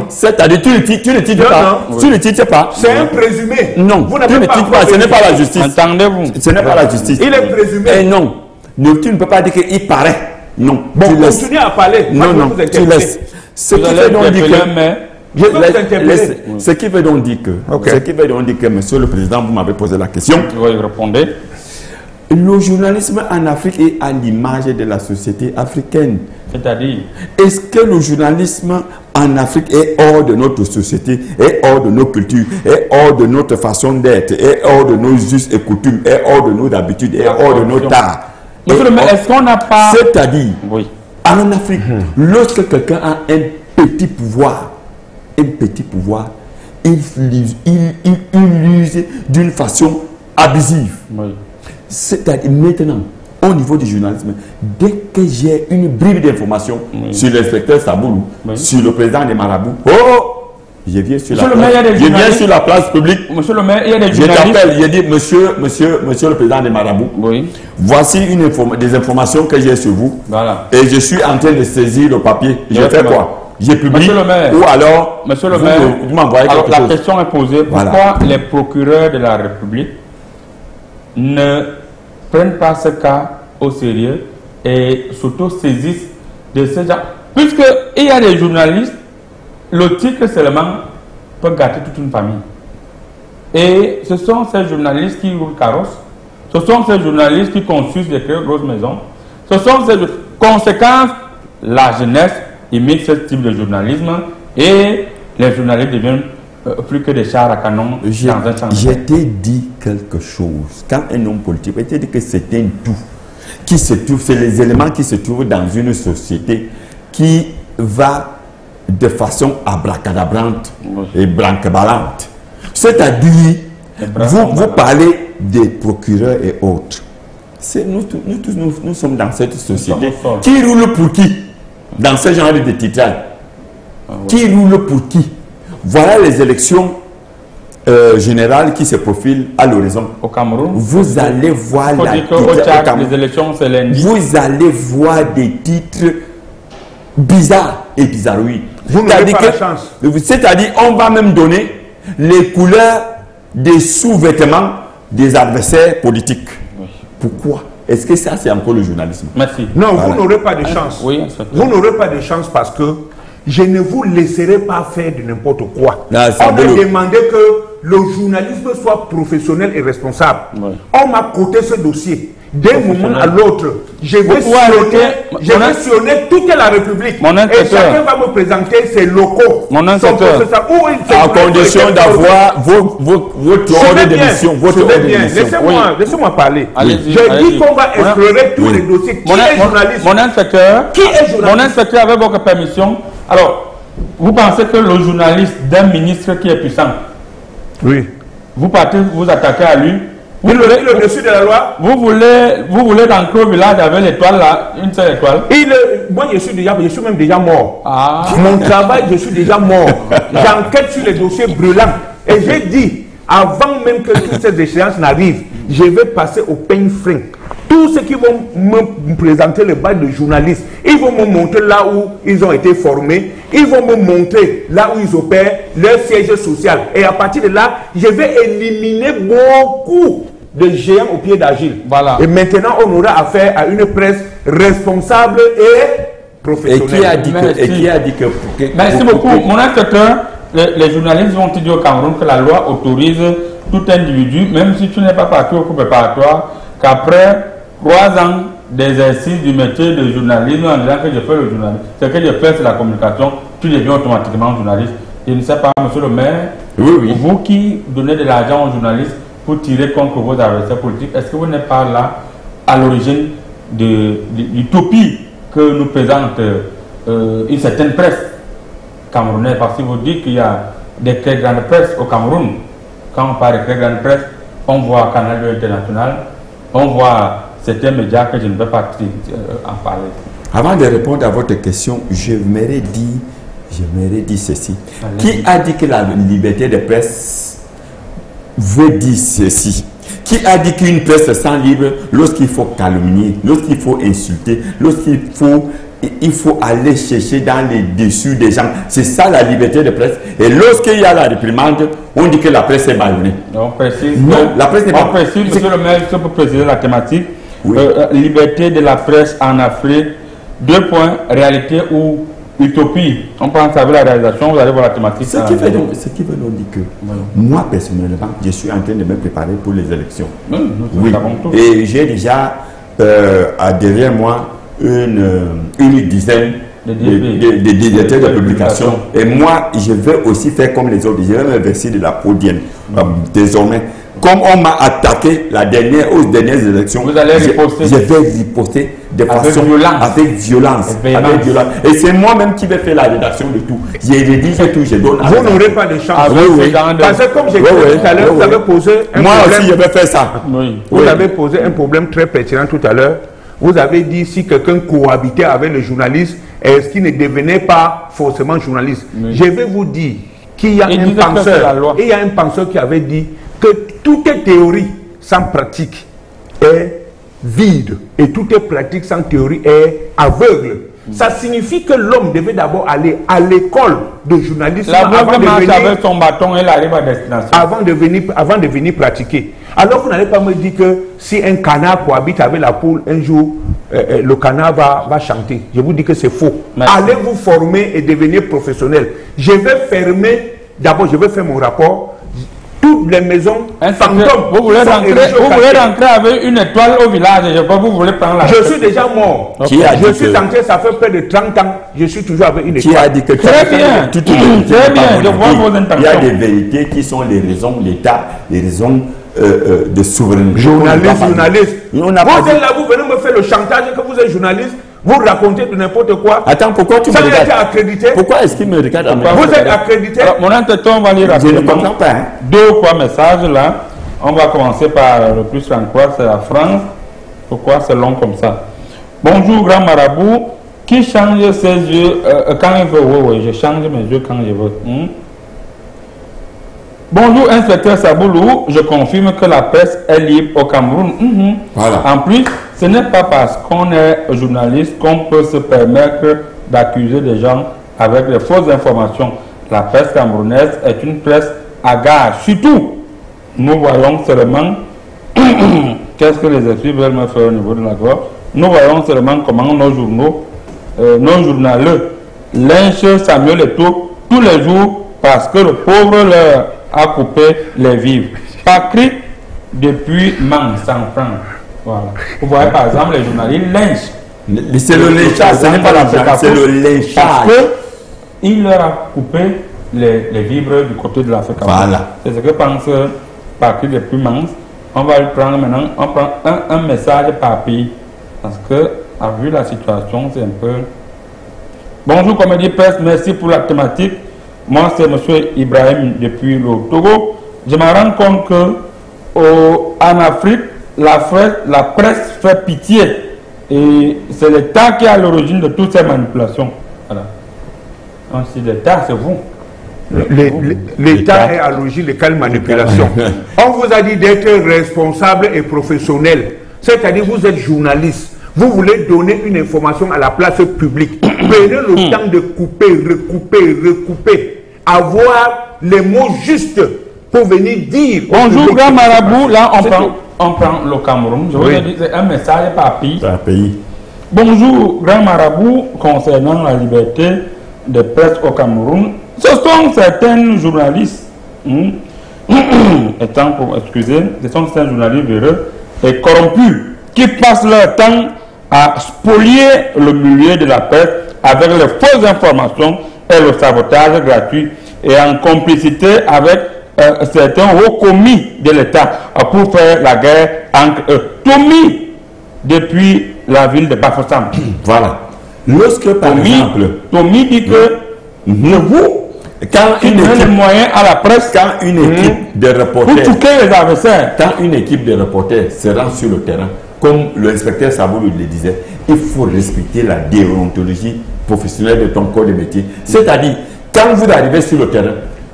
Speaker 2: c'est-à-dire, tu ne titres pas.
Speaker 3: Non.
Speaker 2: Tu ne titres pas.
Speaker 3: C'est un présumé.
Speaker 2: Non, tu ne titres pas. Ce n'est pas la justice.
Speaker 1: Entendez-vous?
Speaker 2: Ce n'est pas la justice.
Speaker 3: Il est présumé.
Speaker 2: Et non. Tu ne peux pas dire qu'il paraît. Non.
Speaker 3: Bon, continue à parler.
Speaker 2: Non, non, tu laisses. Ce qui veut donc dire que... Ce qui veut donc dire que, monsieur le président, vous m'avez posé la question.
Speaker 1: Oui, répondez.
Speaker 2: Le journalisme en Afrique est à l'image de la société africaine.
Speaker 1: C'est-à-dire?
Speaker 2: Est-ce que le journalisme en Afrique est hors de notre société, est hors de nos cultures, est hors de notre façon d'être, est hors de nos us et coutumes, est hors de nos habitudes, est hors de nos arts?
Speaker 1: Monsieur le maire, est-ce qu'on n'a pas...
Speaker 2: C'est-à-dire,
Speaker 1: oui,
Speaker 2: en Afrique, lorsque quelqu'un a un petit pouvoir, il l'use d'une façon abusive. Oui. C'est-à-dire maintenant, au niveau du journalisme, dès que j'ai une bribe d'information sur l'inspecteur Saboulou, sur le président des Marabouts, je viens sur la place publique.
Speaker 1: Monsieur le maire, il y a des journalistes.
Speaker 2: Je t'appelle, je dis monsieur le président des Marabouts. Oui. Voici des informations que j'ai sur vous. Voilà. Et je suis en train de saisir le papier. Je fais quoi? J'ai publié. Ou alors,
Speaker 1: monsieur le maire,
Speaker 2: vous m'envoyez quelque chose.
Speaker 1: La question est posée. Pourquoi les procureurs de la République ne prennent pas ce cas au sérieux et s'auto-saisissent de ces gens? Puisqu'il y a des journalistes, le titre seulement peut gâter toute une famille. Et ce sont ces journalistes qui roulent carrosse, ce sont ces journalistes qui construisent des très grosses maisons, ce sont ces conséquences. La jeunesse imite ce type de journalisme et les journalistes deviennent plus que des chars à canon dans un champ.
Speaker 2: Je t'ai dit quelque chose. Quand un homme politique, je t'ai dit que c'est un tout qui se trouve, c'est les éléments qui se trouvent dans une société qui va de façon abracadabrante et branque-ballante. C'est-à-dire, vous parlez des procureurs et autres. Nous sommes dans cette société. Qui roule pour qui dans ce genre de titrage? Qui roule pour qui? Voilà les élections générales qui se profilent à l'horizon.
Speaker 1: Au Cameroun,
Speaker 2: vous allez voir
Speaker 1: les élections, c'est lundi.
Speaker 2: Vous allez voir des titres bizarres et bizarroïdes.
Speaker 3: Vous n'avez pas la chance.
Speaker 2: C'est-à-dire, on va même donner les couleurs des sous-vêtements des adversaires politiques. Oui. Pourquoi? Est-ce que ça, c'est encore le journalisme?
Speaker 1: Merci.
Speaker 3: Non, voilà. Vous n'aurez pas de chance.
Speaker 1: Oui,
Speaker 3: vous n'aurez pas de chance parce que je ne vous laisserai pas faire de n'importe quoi.
Speaker 2: Là,
Speaker 3: on m'a demandé que le journalisme soit professionnel et responsable. Oui. On m'a coté ce dossier. D'un moment à l'autre, je vais sillonner toute la République. Et chacun va me présenter ses locaux.
Speaker 2: Mon inspecteur, à condition d'avoir votre ordre d'émission.
Speaker 3: Laissez-moi parler. Je dis qu'on va explorer tous les dossiers. Qui est journaliste?
Speaker 1: Mon inspecteur,
Speaker 3: qui est journaliste?
Speaker 1: Mon inspecteur, avec votre permission. Alors, vous pensez que le journaliste d'un ministre qui est puissant,
Speaker 3: oui,
Speaker 1: vous partez, vous attaquez à lui.
Speaker 3: Vous voulez le dessus de la loi?
Speaker 1: Vous voulez dans le village avec l'étoile là, une seule étoile?
Speaker 3: Moi je suis même déjà mort. Mon travail, je suis déjà mort. J'enquête sur les dossiers brûlants. Et j'ai dit, avant même que toutes ces échéances n'arrivent, je vais passer au peigne fin. Tous ceux qui vont me présenter le bail de journalistes, ils vont me montrer là où ils ont été formés, ils vont me montrer là où ils opèrent, leur siège social. Et à partir de là, je vais éliminer beaucoup de géants au pied d'Agile. Voilà. Et maintenant, on aura affaire à une presse responsable et professionnelle.
Speaker 2: Et qui a dit que...
Speaker 1: Merci beaucoup. Mon inspecteur, les journalistes vont te dire au Cameroun que la loi autorise tout individu, même si tu n'es pas parti au cours préparatoire, qu'après 3 ans d'exercice du métier de journalisme, en disant que je fais le journalisme, ce que je fais c'est la communication, tu deviens automatiquement journaliste. Je ne sais pas, monsieur le maire, vous qui donnez de l'argent aux journalistes pour tirer contre vos adversaires politiques, est-ce que vous n'êtes pas là à l'origine de l'utopie que nous présente une certaine presse camerounaise? Parce que vous dites qu'il y a des très grandes presses au Cameroun. Quand on parle de très grandes presses, on voit Canal 2 International, on voit certains médias que je ne vais pas en parler.
Speaker 2: Avant de répondre à votre question, j'aimerais dire ceci. Qui a dit que la liberté de presse veut dire ceci? Qui a dit qu'une presse se sent libre lorsqu'il faut calomnier, lorsqu'il faut insulter, lorsqu'il faut aller chercher dans les dessus des gens? C'est ça la liberté de presse. Et lorsqu'il y a la réprimande, on dit que la presse est malhonnête.
Speaker 1: On précise,
Speaker 2: non, la presse n'est pas.
Speaker 1: On précise, monsieur le maire, pour préciser la thématique,
Speaker 2: oui.
Speaker 1: Liberté de la presse en Afrique, 2 points, réalité ou utopie. On pense avec la réalisation, vous allez voir la thématique.
Speaker 2: Ce qui veut donc dire que moi, personnellement, je suis en train de me préparer pour les élections.
Speaker 1: Oui.
Speaker 2: Et j'ai déjà derrière moi une dizaine de directeurs de publication. Et moi, je vais aussi faire comme les autres. Je vais me verser de la podienne. Désormais, comme on m'a attaqué aux dernières élections,
Speaker 1: vous allez riposter.
Speaker 2: Je vais riposter de façon avec violence. Et c'est moi-même qui vais faire la rédaction de tout. Je rédige tout, je donne.
Speaker 3: Vous n'aurez pas de chance. Parce que comme j'ai dit tout à l'heure, vous avez posé un
Speaker 2: moi
Speaker 3: problème.
Speaker 2: Aussi, je vais faire ça.
Speaker 3: Vous avez posé un problème très pertinent tout à l'heure. Vous avez dit si quelqu'un cohabitait avec le journaliste, est-ce qu'il ne devenait pas forcément journaliste? Je vais vous dire qu'il y a un penseur qui avait dit que toute théorie sans pratique est vide et toute pratique sans théorie est aveugle. Ça signifie que l'homme devait d'abord aller à l'école de journalisme
Speaker 1: avec son bâton, elle arrive à destination.
Speaker 3: Avant de venir pratiquer. Alors vous n'allez pas me dire que si un canard cohabite avec la poule, un jour le canard va chanter. Je vous dis que c'est faux. Merci. Allez vous former et devenir professionnel. Je vais faire mon rapport. Toutes les maisons fantômes.
Speaker 1: Vous voulez rentrer avec une étoile au village. Vous voulez prendre la.
Speaker 3: Je suis déjà mort. Je suis entré, ça fait près de 30 ans. Je suis toujours avec une étoile.
Speaker 2: Qui a dit que
Speaker 1: très bien. Très bien. Je vois vos intentions.
Speaker 2: Il y a des vérités qui sont les raisons de l'État, les raisons de souveraineté.
Speaker 3: Journaliste. Vous êtes là, vous venez me faire le chantage que vous êtes journaliste. Vous racontez de n'importe quoi.
Speaker 2: Attends, pourquoi tu me regardes?
Speaker 3: Ça a été accrédité.
Speaker 2: Pourquoi est-ce qu'il me regarde?
Speaker 3: Vous êtes accrédité.
Speaker 1: Alors, mon intention, on va lire rapidement.
Speaker 2: Je ne comprends pas.
Speaker 1: 2 ou 3 messages là. On va commencer par le plus francois, c'est la France. Pourquoi c'est long comme ça? Bonjour, grand marabout. Qui change ses yeux quand il veut? Oui, je change mes yeux quand je veux. Bonjour, inspecteur Saboulou. Je confirme que la presse est libre au Cameroun.
Speaker 2: Voilà.
Speaker 1: En plus, ce n'est pas parce qu'on est journaliste qu'on peut se permettre d'accuser des gens avec de fausses informations. La presse camerounaise est une presse à gage. Surtout, nous voyons seulement qu'est-ce que les esprits veulent me faire au niveau de la gorge. Nous voyons seulement comment nos journaux, nos journaleux lynchent Samuel Eto'o tous les jours parce que le pauvre leur a coupé les vivres. Patrick depuis Mang San Franc. Voilà. Vous voyez par exemple les journalistes lynchent.
Speaker 2: C'est le lynchage, ce n'est pas la fréquence, c'est le lynchage.
Speaker 1: Parce qu'il leur a coupé les vivres du côté de l'Afrique.
Speaker 2: Voilà.
Speaker 1: C'est ce que pense Patrick depuis Mang. On va le prendre maintenant, on prend un message par pays. Parce que, à vu la situation, c'est un peu... Bonjour Comédie Presse, merci pour la thématique. Moi, c'est M. Ibrahim depuis le Togo. Je me rends compte qu'en Afrique, la presse fait pitié. Et c'est l'État qui est à l'origine de toutes ces manipulations. Voilà. Donc, si l'État, c'est vous.
Speaker 3: L'État est à l'origine de quelle manipulation? On vous a dit d'être responsable et professionnel. C'est-à-dire vous êtes journaliste. Vous voulez donner une information à la place publique. Prenez le temps de couper, recouper. Avoir les mots justes pour venir dire.
Speaker 1: Bonjour, grand marabout. Là, on prend le Cameroun. Je vous ai dit, c'est un message par pays.
Speaker 2: Par pays.
Speaker 1: Bonjour, grand marabout. Concernant la liberté de presse au Cameroun, ce sont certains journalistes, ce sont certains journalistes véreux et corrompus qui passent leur temps à spolier le milieu de la presse avec les fausses informations et le sabotage gratuit et en complicité avec certains hauts commis de l'État pour faire la guerre entre eux. Tommy, depuis la ville de Bafoussam.
Speaker 2: Voilà. Lorsque, par exemple...
Speaker 1: Tommy dit que vous,
Speaker 2: quand une équipe,
Speaker 1: moyen à la presse,
Speaker 2: quand une équipe de reporters,
Speaker 1: pour toucher les adversaires,
Speaker 2: quand une équipe de reporters se rend sur le terrain, comme l'inspecteur Saboulou le disait, il faut respecter la déontologie professionnelle de ton corps de métier. C'est-à-dire, quand vous arrivez sur le terrain,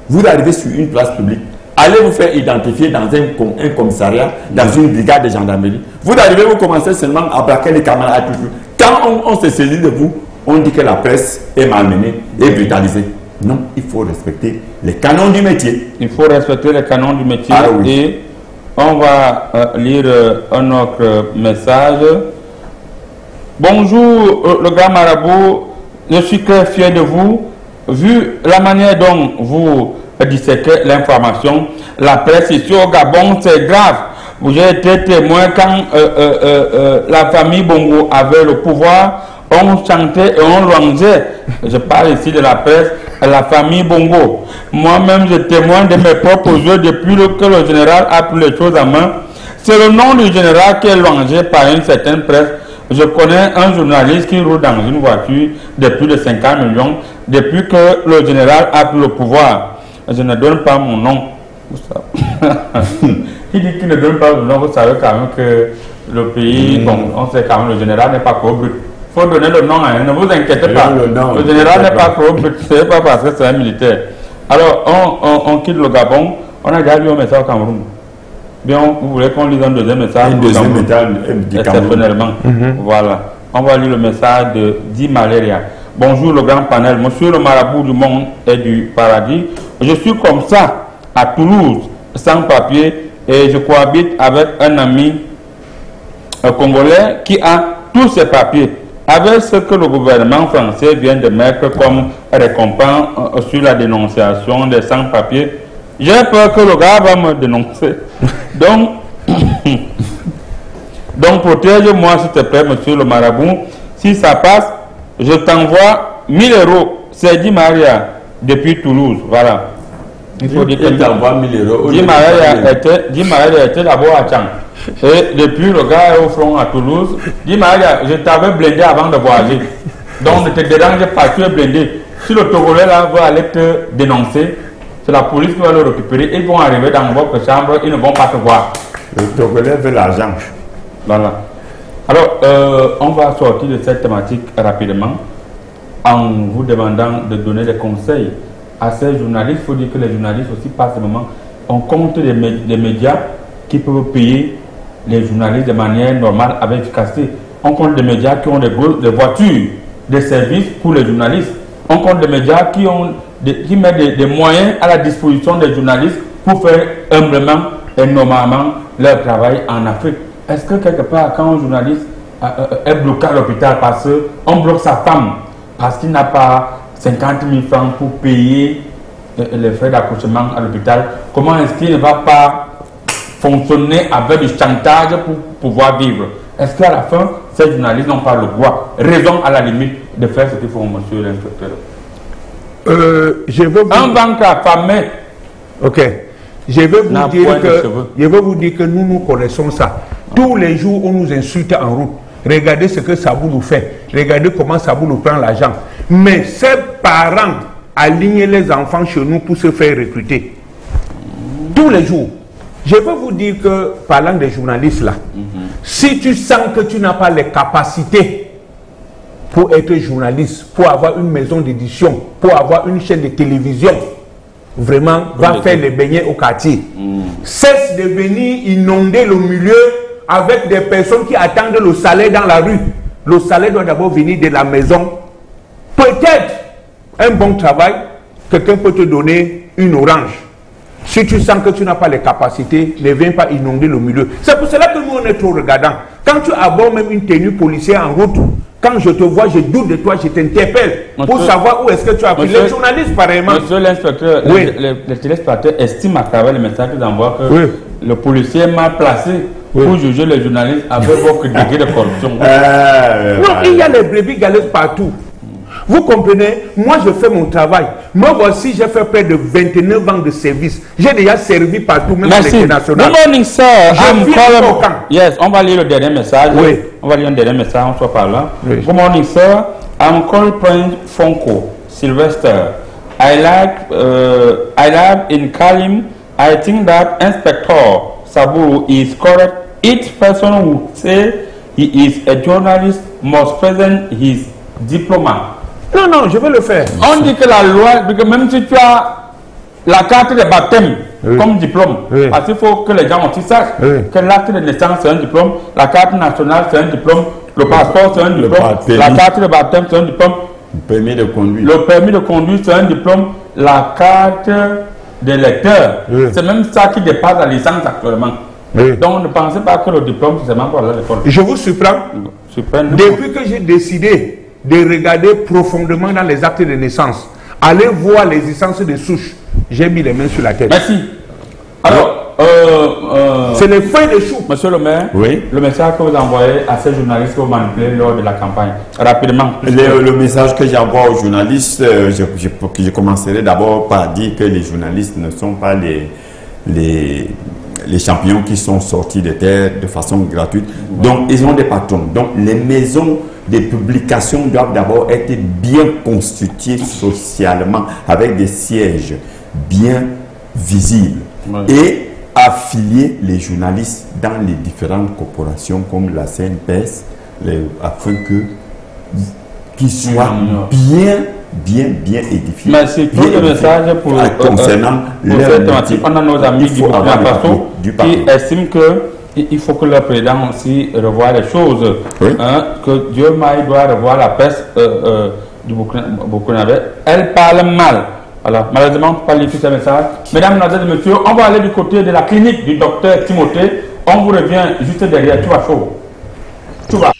Speaker 2: vous arrivez sur une place publique, allez vous faire identifier dans un commissariat, dans une brigade de gendarmerie. Vous arrivez, vous commencez seulement à braquer les camarades. Quand on se saisit de vous, on dit que la presse est malmenée et brutalisée. Non, il faut respecter les canons du métier.
Speaker 1: Il faut respecter les canons du métier.
Speaker 2: Ah, oui.
Speaker 1: Et on va lire un autre message. Bonjour le grand marabout, je suis très fier de vous. Vu la manière dont vous disséquez l'information, la presse ici au Gabon, c'est grave. J'ai été témoin quand la famille Bongo avait le pouvoir, on chantait et on louangeait. Je parle ici de la presse, la famille Bongo. Moi-même, je témoigne de mes propres yeux depuis que le général a pris les choses en main. C'est le nom du général qui est louangé par une certaine presse. Je connais un journaliste qui roule dans une voiture de plus de 50 millions depuis que le général a pris le pouvoir. Je ne donne pas mon nom. Il dit qu'il ne donne pas le nom. Vous savez quand même que le pays, bon, on sait quand même le général n'est pas corrupte. Il faut donner le nom, hein. Ne vous inquiétez pas. Le général n'est pas corrupte. Ce n'est pas parce que c'est un militaire. Alors, on quitte le Gabon. On a déjà lu un message au Cameroun. Bien, vous voulez qu'on lise un deuxième message?
Speaker 2: Un deuxième message du
Speaker 1: exceptionnellement. Voilà. On va lire le message de Di Malaria. Bonjour le grand panel. Monsieur le marabout du monde et du paradis. Je suis comme ça à Toulouse, sans papier, et je cohabite avec un ami congolais qui a tous ses papiers. Avec ce que le gouvernement français vient de mettre comme récompense sur la dénonciation des sans-papiers, j'ai peur que le gars va me dénoncer. Donc protège-moi s'il te plaît, monsieur le marabout. Si ça passe, je t'envoie 1000 €. C'est Di Maria depuis Toulouse. Voilà. Il faut dire que
Speaker 2: t'envoie 1000 €.
Speaker 1: Di Maria était d'abord à Tchang. Et depuis le gars est au front à Toulouse. Di Maria, je t'avais blindé avant de voyager. Donc ne te dérange pas, tu es blindé. Si le Togolais là va aller te dénoncer, c'est la police qui va le récupérer. Ils vont arriver dans votre chambre, ils ne vont pas te voir.
Speaker 2: Le Togolais veut l'argent.
Speaker 1: Voilà. Alors, on va sortir de cette thématique rapidement en vous demandant de donner des conseils à ces journalistes. Il faut dire que les journalistes aussi, par ce moment, on compte des médias qui peuvent payer les journalistes de manière normale, avec efficacité. On compte des médias qui ont des voitures, des services pour les journalistes. On compte des médias qui mettent des moyens à la disposition des journalistes pour faire humblement et normalement leur travail en Afrique. Est-ce que quelque part, quand un journaliste est bloqué à l'hôpital parce qu'on bloque sa femme, parce qu'il n'a pas 50 000 francs pour payer les frais d'accouchement à l'hôpital, comment est-ce qu'il ne va pas fonctionner avec du chantage pour pouvoir vivre? Est-ce qu'à la fin, ces journalistes n'ont pas le droit, raison à la limite, de faire ce qu'ils font, monsieur l'inspecteur? Un banque affamé.
Speaker 3: Ok. Je vais vous dire que nous connaissons ça. Tous les jours, on nous insulte en route. Regardez ce que Sabou nous fait. Regardez comment Sabou nous prend l'argent. Mais ces parents alignent les enfants chez nous pour se faire recruter. Tous les jours. Je veux vous dire que, parlant des journalistes là, si tu sens que tu n'as pas les capacités pour être journaliste, pour avoir une maison d'édition, pour avoir une chaîne de télévision, vraiment, va faire les beignets au quartier. Cesse de venir inonder le milieu avec des personnes qui attendent le salaire dans la rue. Le salaire doit d'abord venir de la maison. Peut-être un bon travail, quelqu'un peut te donner une orange. Si tu sens que tu n'as pas les capacités, ne viens pas inonder le milieu. C'est pour cela que nous, on est trop regardants. Quand tu abordes même une tenue policière en route, quand je te vois, je doute de toi, je t'interpelle pour savoir où est-ce que tu as pris. Les journalistes, pareillement.
Speaker 1: Monsieur l'inspecteur, les téléspectateurs estiment à travers les messages qu'ils envoient que le policier est mal placé pour juger les journalistes avec votre degré de corruption.
Speaker 3: Non, il y a les brebis galeuses partout. Vous comprenez? Moi, je fais mon travail. Moi, voici, j'ai fait près de 29 ans de service. J'ai déjà servi partout, même à l'international.
Speaker 1: Good morning, sir. Yes, on va lire le dernier message. Oui. On va lire un dernier message, on soit par là. Oui. Good morning, sir. I'm called Prince Fonko Sylvester. I live in Kalim. I think that Inspector Sabou is correct. Each person who say he is a journalist must present his diploma.
Speaker 3: Non, je vais le faire.
Speaker 1: On dit que la loi, que même si tu as la carte de baptême, comme diplôme. Parce qu'il faut que les gens aussi sachent que l'acte de naissance c'est un diplôme, la carte nationale c'est un diplôme, le passeport c'est un diplôme, la carte de baptême c'est un diplôme,
Speaker 2: le permis de conduire.
Speaker 1: Le permis de conduire c'est un diplôme, la carte d'électeur, c'est même ça qui dépasse la licence actuellement. Donc ne pensez pas que le diplôme c'est seulement pour aller à l'école.
Speaker 3: Je vous surprends. Depuis que j'ai décidé de regarder profondément dans les actes de naissance, aller voir l'existence des souches, j'ai mis les mains sur la tête.
Speaker 1: Merci. Alors,
Speaker 3: c'est les feuilles de chou.
Speaker 1: Monsieur le maire,
Speaker 2: oui.
Speaker 1: Le message que vous envoyez à ces journalistes que vous manipulez lors de la campagne, rapidement.
Speaker 2: Le message que j'envoie aux journalistes, je commencerai d'abord par dire que les journalistes ne sont pas les champions qui sont sortis de terre de façon gratuite. Donc, ils ont des patrons. Donc, les maisons de publication doivent d'abord être bien constituées socialement, avec des sièges bien visibles. Et affilier les journalistes dans les différentes corporations comme la CNPS, afin qu'ils soient bien édifiés.
Speaker 1: Merci. Tout le message pour
Speaker 2: concernant
Speaker 1: cette thématique. On a nos amis du Burkina Faso qui estiment qu'il faut que le président aussi revoie les choses. Que Dieu Maï doit revoir la presse du Burkina. Elle parle mal. Alors, malheureusement, on ne peut pas lire tous ces messages. Mesdames, et messieurs, on va aller du côté de la clinique du docteur Timothée. On vous revient juste derrière. Tu vas chaud. Tu vas.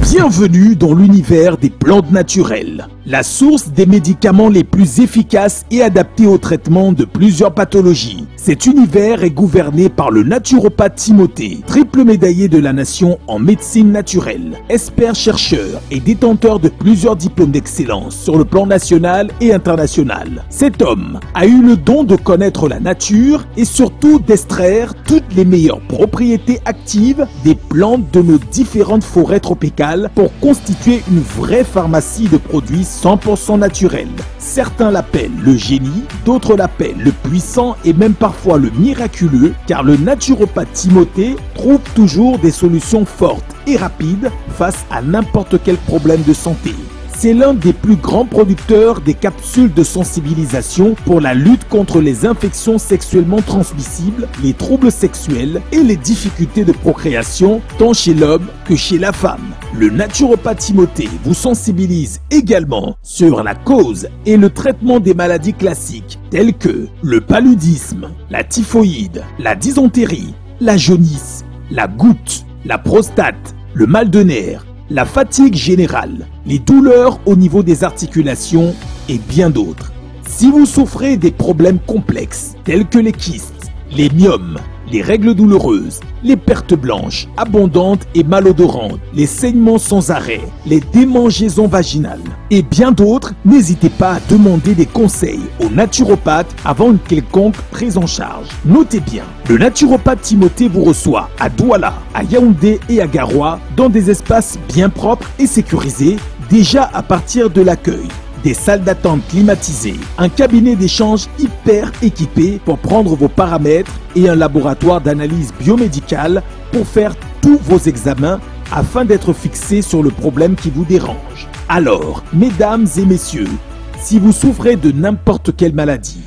Speaker 5: Bienvenue dans l'univers des plantes naturelles, la source des médicaments les plus efficaces et adaptés au traitement de plusieurs pathologies. Cet univers est gouverné par le naturopathe Timothée, triple médaillé de la nation en médecine naturelle, expert chercheur et détenteur de plusieurs diplômes d'excellence sur le plan national et international. Cet homme a eu le don de connaître la nature et surtout d'extraire toutes les meilleures propriétés actives des plantes de nos différentes forêts tropicales pour constituer une vraie pharmacie de produits 100% naturels. Certains l'appellent le génie, d'autres l'appellent le puissant et même parfois le miraculeux, car le naturopathe Timothée trouve toujours des solutions fortes et rapides face à n'importe quel problème de santé. C'est l'un des plus grands producteurs des capsules de sensibilisation pour la lutte contre les infections sexuellement transmissibles, les troubles sexuels et les difficultés de procréation tant chez l'homme que chez la femme. Le naturopathe Timothée vous sensibilise également sur la cause et le traitement des maladies classiques telles que le paludisme, la typhoïde, la dysenterie, la jaunisse, la goutte, la prostate, le mal de nerfs, la fatigue générale, les douleurs au niveau des articulations et bien d'autres. Si vous souffrez des problèmes complexes tels que les kystes, les myomes, les règles douloureuses, les pertes blanches, abondantes et malodorantes, les saignements sans arrêt, les démangeaisons vaginales et bien d'autres, n'hésitez pas à demander des conseils au naturopathe avant une quelconque prise en charge. Notez bien, le naturopathe Timothée vous reçoit à Douala, à Yaoundé et à Garoua dans des espaces bien propres et sécurisés déjà à partir de l'accueil. Des salles d'attente climatisées, un cabinet d'échange hyper équipé pour prendre vos paramètres et un laboratoire d'analyse biomédicale pour faire tous vos examens afin d'être fixé sur le problème qui vous dérange. Alors, mesdames et messieurs, si vous souffrez de n'importe quelle maladie,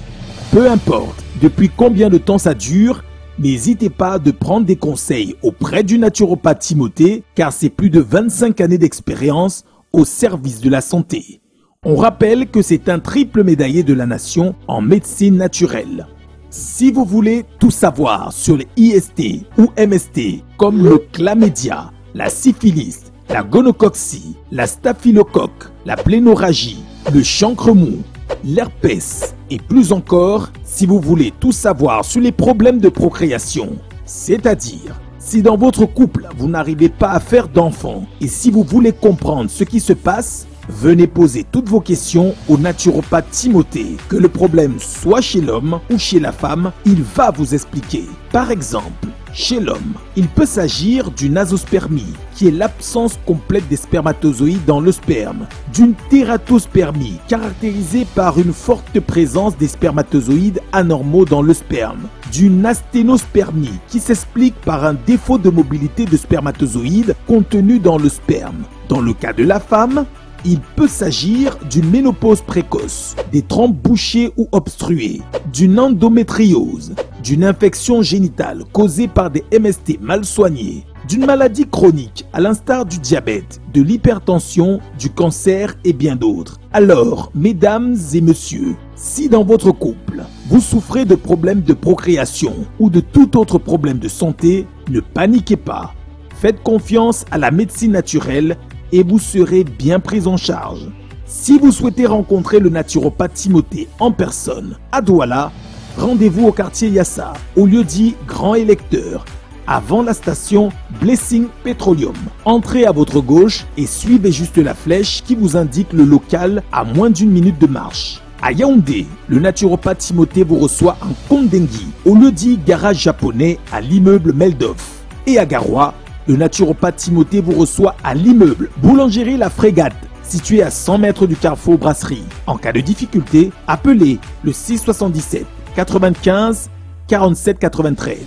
Speaker 5: peu importe depuis combien de temps ça dure, n'hésitez pas de prendre des conseils auprès du naturopathe Timothée car c'est plus de 25 années d'expérience au service de la santé. On rappelle que c'est un triple médaillé de la nation en médecine naturelle. Si vous voulez tout savoir sur les IST ou MST comme le chlamydia, la syphilis, la gonocoxie, la staphylocoque, la plénorragie, le chancre mou, l'herpès et plus encore, si vous voulez tout savoir sur les problèmes de procréation, c'est-à-dire si dans votre couple vous n'arrivez pas à faire d'enfants et si vous voulez comprendre ce qui se passe, venez poser toutes vos questions au naturopathe Timothée. Que le problème soit chez l'homme ou chez la femme, il va vous expliquer. Par exemple, chez l'homme, il peut s'agir d'une azospermie, qui est l'absence complète des spermatozoïdes dans le sperme, d'une tératospermie, caractérisée par une forte présence des spermatozoïdes anormaux dans le sperme, d'une asténospermie, qui s'explique par un défaut de mobilité de spermatozoïdes contenu dans le sperme. Dans le cas de la femme, Il peut s'agir d'une ménopause précoce, des trompes bouchées ou obstruées, d'une endométriose, d'une infection génitale causée par des MST mal soignés, d'une maladie chronique à l'instar du diabète, de l'hypertension, du cancer et bien d'autres. Alors, mesdames et messieurs, si dans votre couple, vous souffrez de problèmes de procréation ou de tout autre problème de santé, ne paniquez pas. Faites confiance à la médecine naturelle et vous serez bien pris en charge. Si vous souhaitez rencontrer le naturopathe Timothée en personne à Douala, rendez-vous au quartier Yassa, au lieu dit Grand Électeur, avant la station Blessing Petroleum. Entrez à votre gauche et suivez juste la flèche qui vous indique le local à moins d'1 minute de marche. À Yaoundé, le naturopathe Timothée vous reçoit en Kondengui, au lieu dit garage japonais à l'immeuble Meldoff. Et à Garoua, le naturopathe Timothée vous reçoit à l'immeuble Boulangerie La Frégate, situé à 100 mètres du carrefour Brasserie. En cas de difficulté, appelez le 677 95 47 93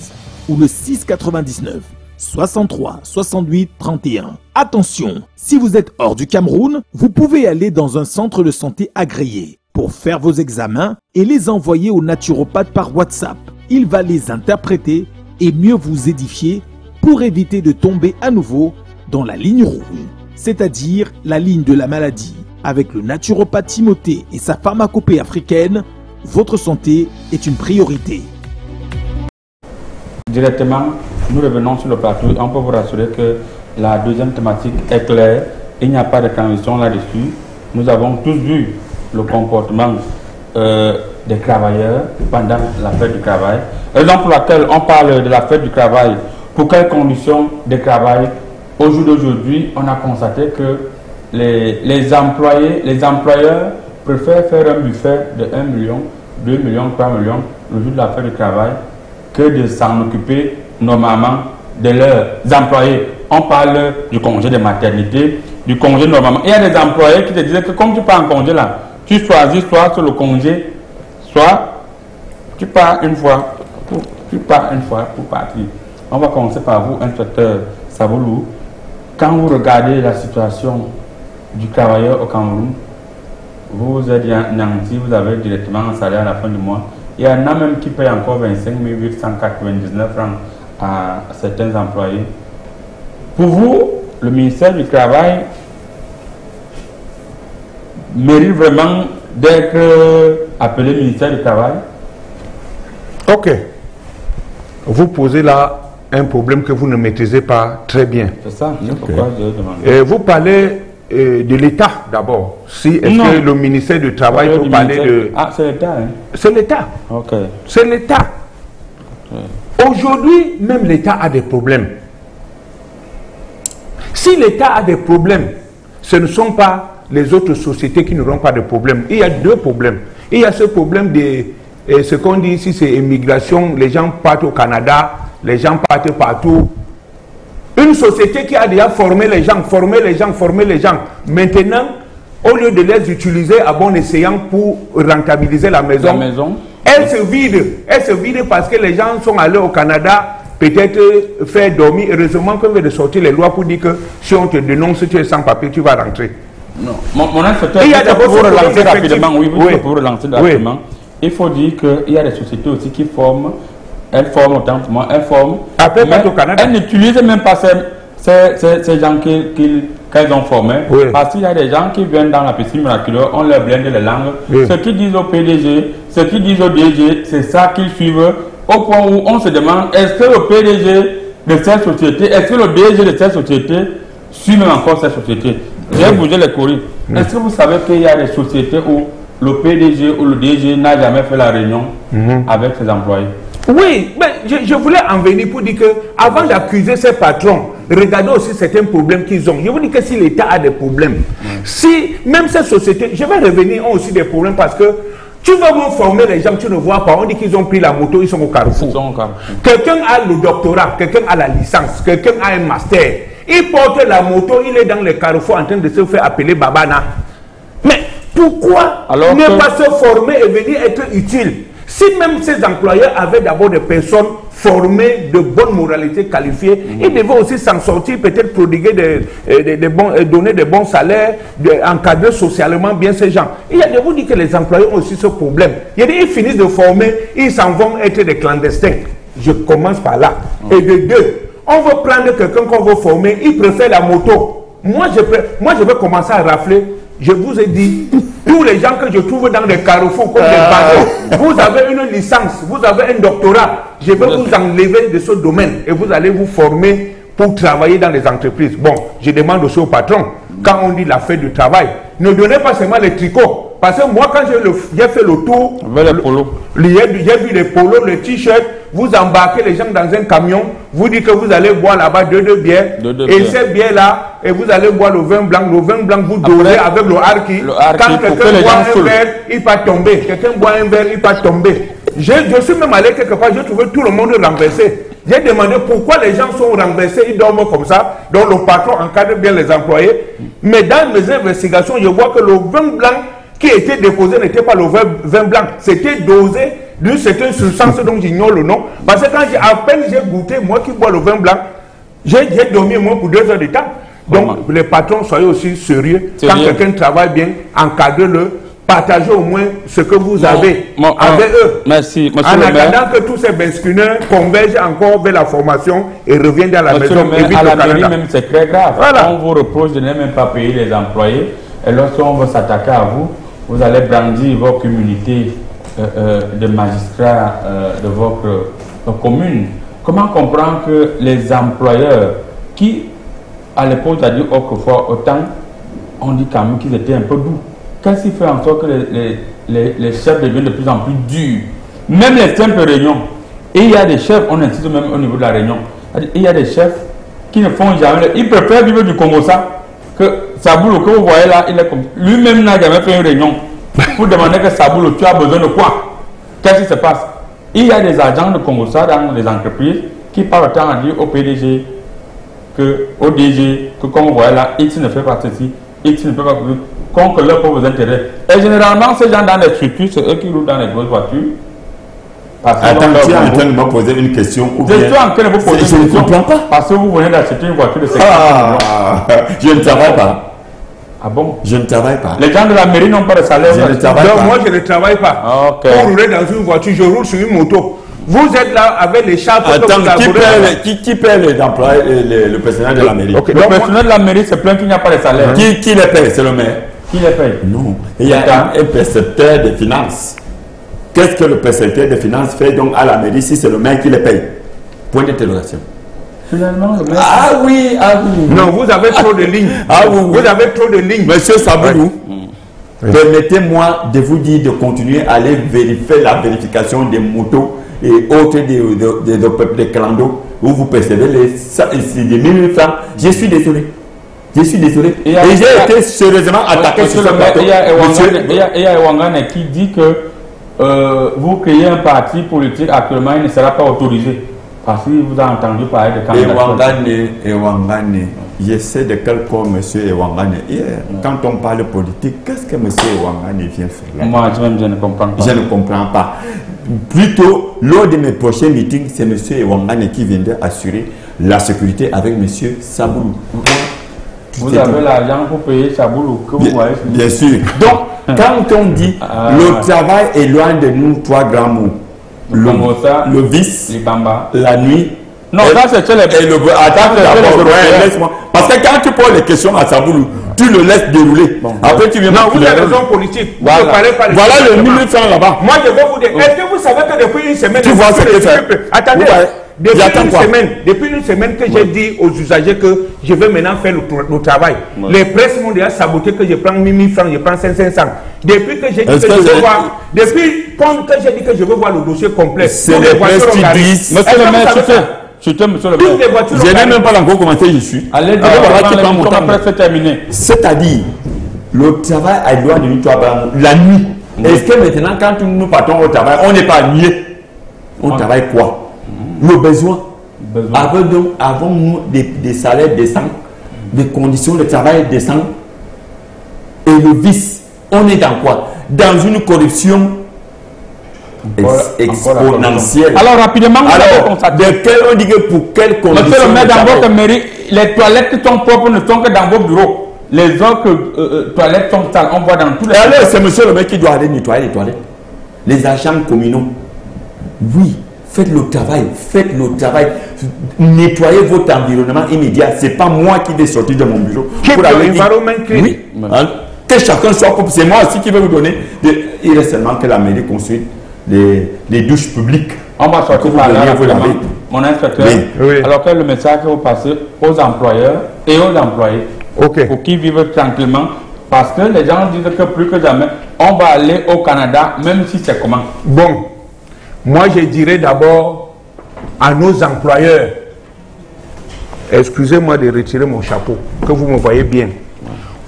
Speaker 5: ou le 699 63 68 31. Attention, si vous êtes hors du Cameroun, vous pouvez aller dans un centre de santé agréé pour faire vos examens et les envoyer au naturopathe par WhatsApp. Il va les interpréter et mieux vous édifier pour éviter de tomber à nouveau dans la ligne rouge, c'est-à-dire la ligne de la maladie. Avec le naturopathe Timothée et sa pharmacopée africaine, votre santé est une priorité.
Speaker 1: Directement, nous revenons sur le plateau et on peut vous rassurer que la deuxième thématique est claire. Il n'y a pas de transition là-dessus. Nous avons tous vu le comportement des travailleurs pendant la fête du travail. Raison pour laquelle on parle de la fête du travail. Pour quelles conditions de travail? Au jour d'aujourd'hui, on a constaté que les employeurs préfèrent faire un buffet de 1 million, 2 millions, 3 millions le jour de la fête du travail que de s'en occuper normalement de leurs employés. On parle du congé de maternité, du congé normalement. Il y a des employés qui te disaient que comme tu pars en congé là, tu choisis soit sur le congé, soit tu pars une fois pour partir. On va commencer par vous, inspecteur Savolou. Quand vous regardez la situation du travailleur au Cameroun, vous êtes nanti, vous avez directement un salaire à la fin du mois. Il y en a même qui payent encore 25 899 francs à certains employés. Pour vous, le ministère du Travail mérite vraiment d'être appelé ministère du Travail?
Speaker 3: Ok. Vous posez là un problème que vous ne maîtrisez pas très bien.
Speaker 1: C'est ça, c'est pourquoi je demande.
Speaker 3: Vous parlez de l'État d'abord. Si est-ce que le ministère du Travail peut parler de...
Speaker 1: Ah, c'est l'État, hein?
Speaker 3: C'est l'État.
Speaker 1: Ok.
Speaker 3: C'est l'État. Aujourd'hui, même l'État a des problèmes. Si l'État a des problèmes, ce ne sont pas les autres sociétés qui n'auront pas de problème. Il y a deux problèmes. Il y a ce problème de ce qu'on dit ici, c'est immigration. Les gens partent au Canada, les gens partent partout. Une société qui a déjà formé les gens. Maintenant, au lieu de les utiliser à bon escient pour rentabiliser la maison, elle se vide parce que les gens sont allés au Canada peut-être faire dormir. Heureusement qu'on vient de sortir les lois pour dire que si on te dénonce, tu es sans papier, tu vas rentrer.
Speaker 1: Non. Mon inspecteur, pour relancer rapidement, pour relancer rapidement, il faut dire qu'il y a des sociétés aussi qui forment. Elles forment autant pour moi, elles forment. Après, mais au Canada, elles n'utilisent même pas ces gens qu'elles ont formés. Oui. Parce qu'il y a des gens qui viennent dans la piscine miraculeuse, on leur blinde les langues. Oui. Ce qu'ils disent au PDG, ce qu'ils disent au DG, c'est ça qu'ils suivent. Au point où on se demande, est-ce que le PDG de cette société, est-ce que le DG de cette société suit même encore cette société? J'ai bougé les courriers. Est-ce que vous savez qu'il y a des sociétés où le PDG ou le DG n'a jamais fait la réunion avec ses employés?
Speaker 3: Oui, mais je voulais en venir pour dire que avant d'accuser ces patrons, regardez aussi certains problèmes qu'ils ont. Je vous dis que si l'État a des problèmes, si même ces sociétés, je vais revenir, ont aussi des problèmes parce que tu vas me former les gens, tu ne vois pas, on dit qu'ils ont pris la moto, ils sont au carrefour. Quelqu'un a le doctorat, quelqu'un a la licence, quelqu'un a un master. Il porte la moto, il est dans le carrefour en train de se faire appeler Babana. Mais pourquoi ne pas se former et venir être utile? Si même ces employeurs avaient d'abord des personnes formées de bonne moralité, qualifiées, ils devaient aussi s'en sortir, peut-être prodiguer donner des bons salaires, encadrer socialement bien ces gens. Il y a de vous dire que les employeurs ont aussi ce problème. Il y a des, ils finissent de former, ils s'en vont être des clandestins. Je commence par là. Et de deux, on veut prendre quelqu'un qu'on veut former, il préfère la moto. Moi, je vais commencer à rafler. Je vous ai dit, tous les gens que je trouve dans les carrefours comme des bateaux, vous avez une licence, vous avez un doctorat, je vais vous enlever de ce domaine et vous allez vous former pour travailler dans les entreprises. Bon, je demande aussi au patron, quand on dit la fête du travail, ne donnez pas seulement les tricots. Parce que moi, quand j'ai fait le tour, j'ai vu les polos, les t-shirts, vous embarquez les gens dans un camion, vous dites que vous allez boire là-bas deux bières, et ces bières-là, et vous allez boire le vin blanc, vous dosez avec le harki. Quand quelqu'un boit un verre, il va tomber. Quelqu'un boit un verre, il va tomber. Je suis même allé quelque part, j'ai trouvé tout le monde renversé. J'ai demandé pourquoi les gens sont renversés, ils dorment comme ça, donc le patron encadre bien les employés. Mais dans mes investigations, je vois que le vin blanc qui était déposé n'était pas le vin blanc, c'était dosé d'une certaine substance dont j'ignore le nom. Parce que quand à peine j'ai goûté, moi qui bois le vin blanc, j'ai dormi moi pour 2 heures de temps. Donc les patrons, soyez aussi sérieux. Quand quelqu'un travaille bien, encadrez-le, partagez au moins ce que vous avez avec eux.
Speaker 1: Merci, monsieur
Speaker 3: en
Speaker 1: le maire.
Speaker 3: attendant que tous ces bescuneurs convergent encore vers la formation et reviennent dans la
Speaker 1: monsieur
Speaker 3: maison.
Speaker 1: Le maire, à la mairie même, c'est très grave. Voilà. On vous reproche de ne même pas payer les employés. Et lorsqu'on veut s'attaquer à vous, vous allez brandir votre immunité de magistrat de votre commune. Comment comprendre que les employeurs qui, à l'époque, a dit autrefois, autant, on dit quand même qu'ils étaient un peu doux. Qu'est-ce qui fait en sorte que les chefs deviennent de plus en plus durs? Même les simples réunions. Et il y a des chefs, on insiste même au niveau de la réunion, il y a des chefs qui ne font jamais, ils préfèrent vivre du Congo ça, que Saboulou, que vous voyez là, il est comme lui-même n'a jamais fait une réunion pour demander que Saboulou, tu as besoin de quoi? Qu'est-ce qui se passe? Il y a des agents de Congossa dans les entreprises qui parlent autant à dire au PDG que au DG que comme vous voyez là, X ne fait pas ceci, X ne peut pas ceci, contre leurs propres intérêts. Et généralement, ces gens dans les structures, c'est eux qui roulent dans les grosses voitures.
Speaker 2: Attends, tu es en train de me poser une question.
Speaker 1: Je suis en train de vous poser une question.
Speaker 2: Je ne comprends pas.
Speaker 1: Parce que vous venez d'acheter une voiture de 50 millions.
Speaker 2: Je ne travaille pas.
Speaker 1: Ah bon?
Speaker 2: Je ne travaille pas.
Speaker 1: Les gens de la mairie n'ont pas de salaire.
Speaker 2: Je ne travaille pas.
Speaker 3: Moi, je ne travaille pas.
Speaker 1: Okay.
Speaker 3: Pour rouler dans une voiture, je roule sur une moto. Vous êtes là avec les charges.
Speaker 2: Attends, qui paie les employés, le personnel de la mairie?
Speaker 1: Okay. Le personnel de la mairie se plaint qu'il n'y a pas de salaire.
Speaker 2: Qui les paie? C'est le maire.
Speaker 1: Qui les paye?
Speaker 2: Non. Il y a un percepteur des finances. Qu'est-ce que le percepteur des finances fait donc à la mairie si c'est le maire qui les paye? Point d'interrogation.
Speaker 1: Finalement, le maire.
Speaker 2: Ah oui, ah oui.
Speaker 3: Non, vous avez trop de lignes.
Speaker 2: Ah oui,
Speaker 3: Vous avez trop de lignes.
Speaker 2: Monsieur Saboulou, permettez-moi de vous dire de continuer à aller vérifier la vérification des motos et autres des clandos où vous percevez les 1000 francs. Je suis désolé. Je suis désolé. Et j'ai été sérieusement attaqué sur le plateau.
Speaker 1: Il y a Ewangane qui dit que vous créez un parti politique actuellement, il ne sera pas autorisé. Parce qu'il vous a entendu parler de candidature.
Speaker 2: Ewangane, je sais de quel corps M. Ewangane hier. Quand on parle politique, qu'est-ce que M. Ewangane vient faire là?
Speaker 1: Moi, je ne comprends pas.
Speaker 2: Je ne comprends pas. Plutôt, lors de mes prochains meetings, c'est M. Ewangane qui viendra assurer la sécurité avec M. Saboulou.
Speaker 1: Vous avez l'argent pour payer Saboulou, que vous voyez.
Speaker 2: Bien sûr. Donc, quand on dit le travail est loin de nous, 3 grands mots. Le vice, la nuit.
Speaker 1: Non, ça c'est les.
Speaker 2: Attends, laisse-moi. Parce que quand tu poses les questions à Saboulou, tu le laisses dérouler. Bon, après, tu viens.
Speaker 3: Non, vous avez raison politique.
Speaker 2: Voilà, voilà le 1000 francs là-bas.
Speaker 3: Moi, je vais vous dire. Est-ce que vous savez que depuis une semaine.
Speaker 2: Tu vois ce que fait.
Speaker 3: Attendez. Depuis une semaine que j'ai dit aux usagers que je vais maintenant faire le travail. Les presses m'ont déjà saboté que je prends 1000 francs, je prends 500. Depuis que j'ai dit que je veux voir, depuis que j'ai dit que je veux voir le dossier complet,
Speaker 2: c'est les presses qui disent.
Speaker 1: Monsieur le maire, monsieur le maire.
Speaker 2: Je n'ai même pas encore commencé, je suis.
Speaker 1: Allez,
Speaker 2: c'est-à-dire, le travail a droit de nous la nuit. Est-ce que maintenant, quand nous partons au travail, on n'est pas nié? On travaille quoi? Le besoin. Avons-nous des salaires décents, des conditions de travail décentes? Et le vice, on est dans quoi? Dans une corruption exponentielle.
Speaker 1: Alors, rapidement, vous avez constaté.
Speaker 2: On dit que pour quelles conditions?
Speaker 1: Monsieur le maire, dans votre mairie, les toilettes qui sont propres ne sont que dans vos bureaux. Les autres toilettes sont sales. On voit dans tous les...
Speaker 2: Alors, c'est monsieur le maire qui doit aller nettoyer les toilettes. Les agents communaux. Oui, faites le travail. Faites le travail. Nettoyez votre environnement immédiat. Ce n'est pas moi qui vais sortir de mon bureau.
Speaker 3: Pour l'environnement clean.
Speaker 2: Oui. Que chacun soit propre. C'est moi aussi qui vais vous donner. Il reste seulement que la mairie construise les douches publiques.
Speaker 1: On va sortir par là, mon inspecteur.
Speaker 2: Oui.
Speaker 1: Alors, quel est le message que vous passez aux employeurs et aux employés pour qu'ils vivent tranquillement? Parce que les gens disent que plus que jamais, on va aller au Canada, même si c'est comment.
Speaker 3: Bon, moi je dirais d'abord à nos employeurs, excusez-moi de retirer mon chapeau, que vous me voyez bien.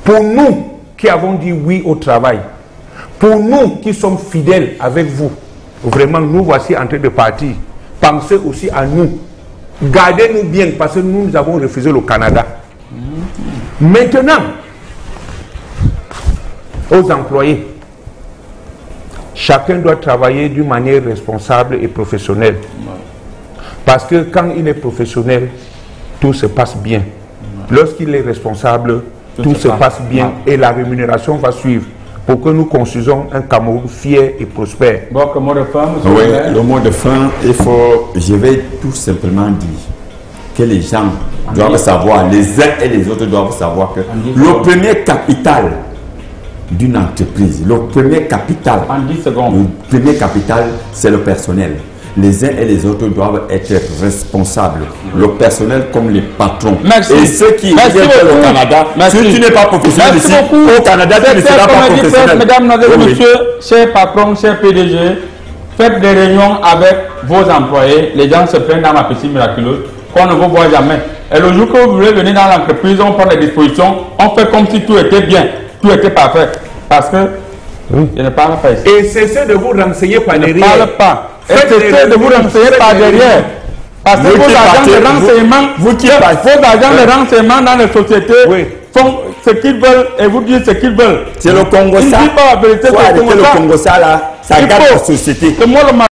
Speaker 3: Pour nous qui avons dit oui au travail, pour nous qui sommes fidèles avec vous, vraiment nous voici en train de partir, pensez aussi à nous. Gardez-nous bien parce que nous avons refusé le Canada. Maintenant, aux employés, chacun doit travailler d'une manière responsable et professionnelle. Parce que quand il est professionnel, tout se passe bien. Lorsqu'il est responsable, tout se passe bien et la rémunération va suivre pour que nous construisons un Cameroun fier et prospère.
Speaker 1: Bon, le mot de fin, monsieur
Speaker 2: oui, le mot de fin, je vais tout simplement dire que les gens doivent savoir, les uns et les autres doivent savoir que le premier capital d'une entreprise, le premier capital, c'est le personnel. Les uns et les autres doivent être responsables. Le personnel comme les patrons.
Speaker 1: Merci.
Speaker 2: Et ceux qui viennent au Canada, si tu n'es pas professionnel ici, au Canada, tu ne seras pas professionnel.
Speaker 1: Mesdames, messieurs, chers patrons, chers PDG, faites des réunions avec vos employés. Les gens se plaignent dans ma piscine miraculeuse qu'on ne vous voit jamais. Et le jour que vous voulez venir dans l'entreprise, on prend des dispositions, on fait comme si tout était bien, tout était parfait. Parce que je ne parle pas ici.
Speaker 3: Et cessez de vous renseigner par derrière.
Speaker 1: Je ne parle pas. Et cessez de vous renseigner par derrière. Parce que vos agents de renseignement, vos agents de renseignement dans les sociétés font ce qu'ils veulent et vous disent ce qu'ils veulent.
Speaker 2: C'est le Congo ça.
Speaker 1: Ils ne disent pas la vérité.
Speaker 2: Le Congo ça là, ça garde la société.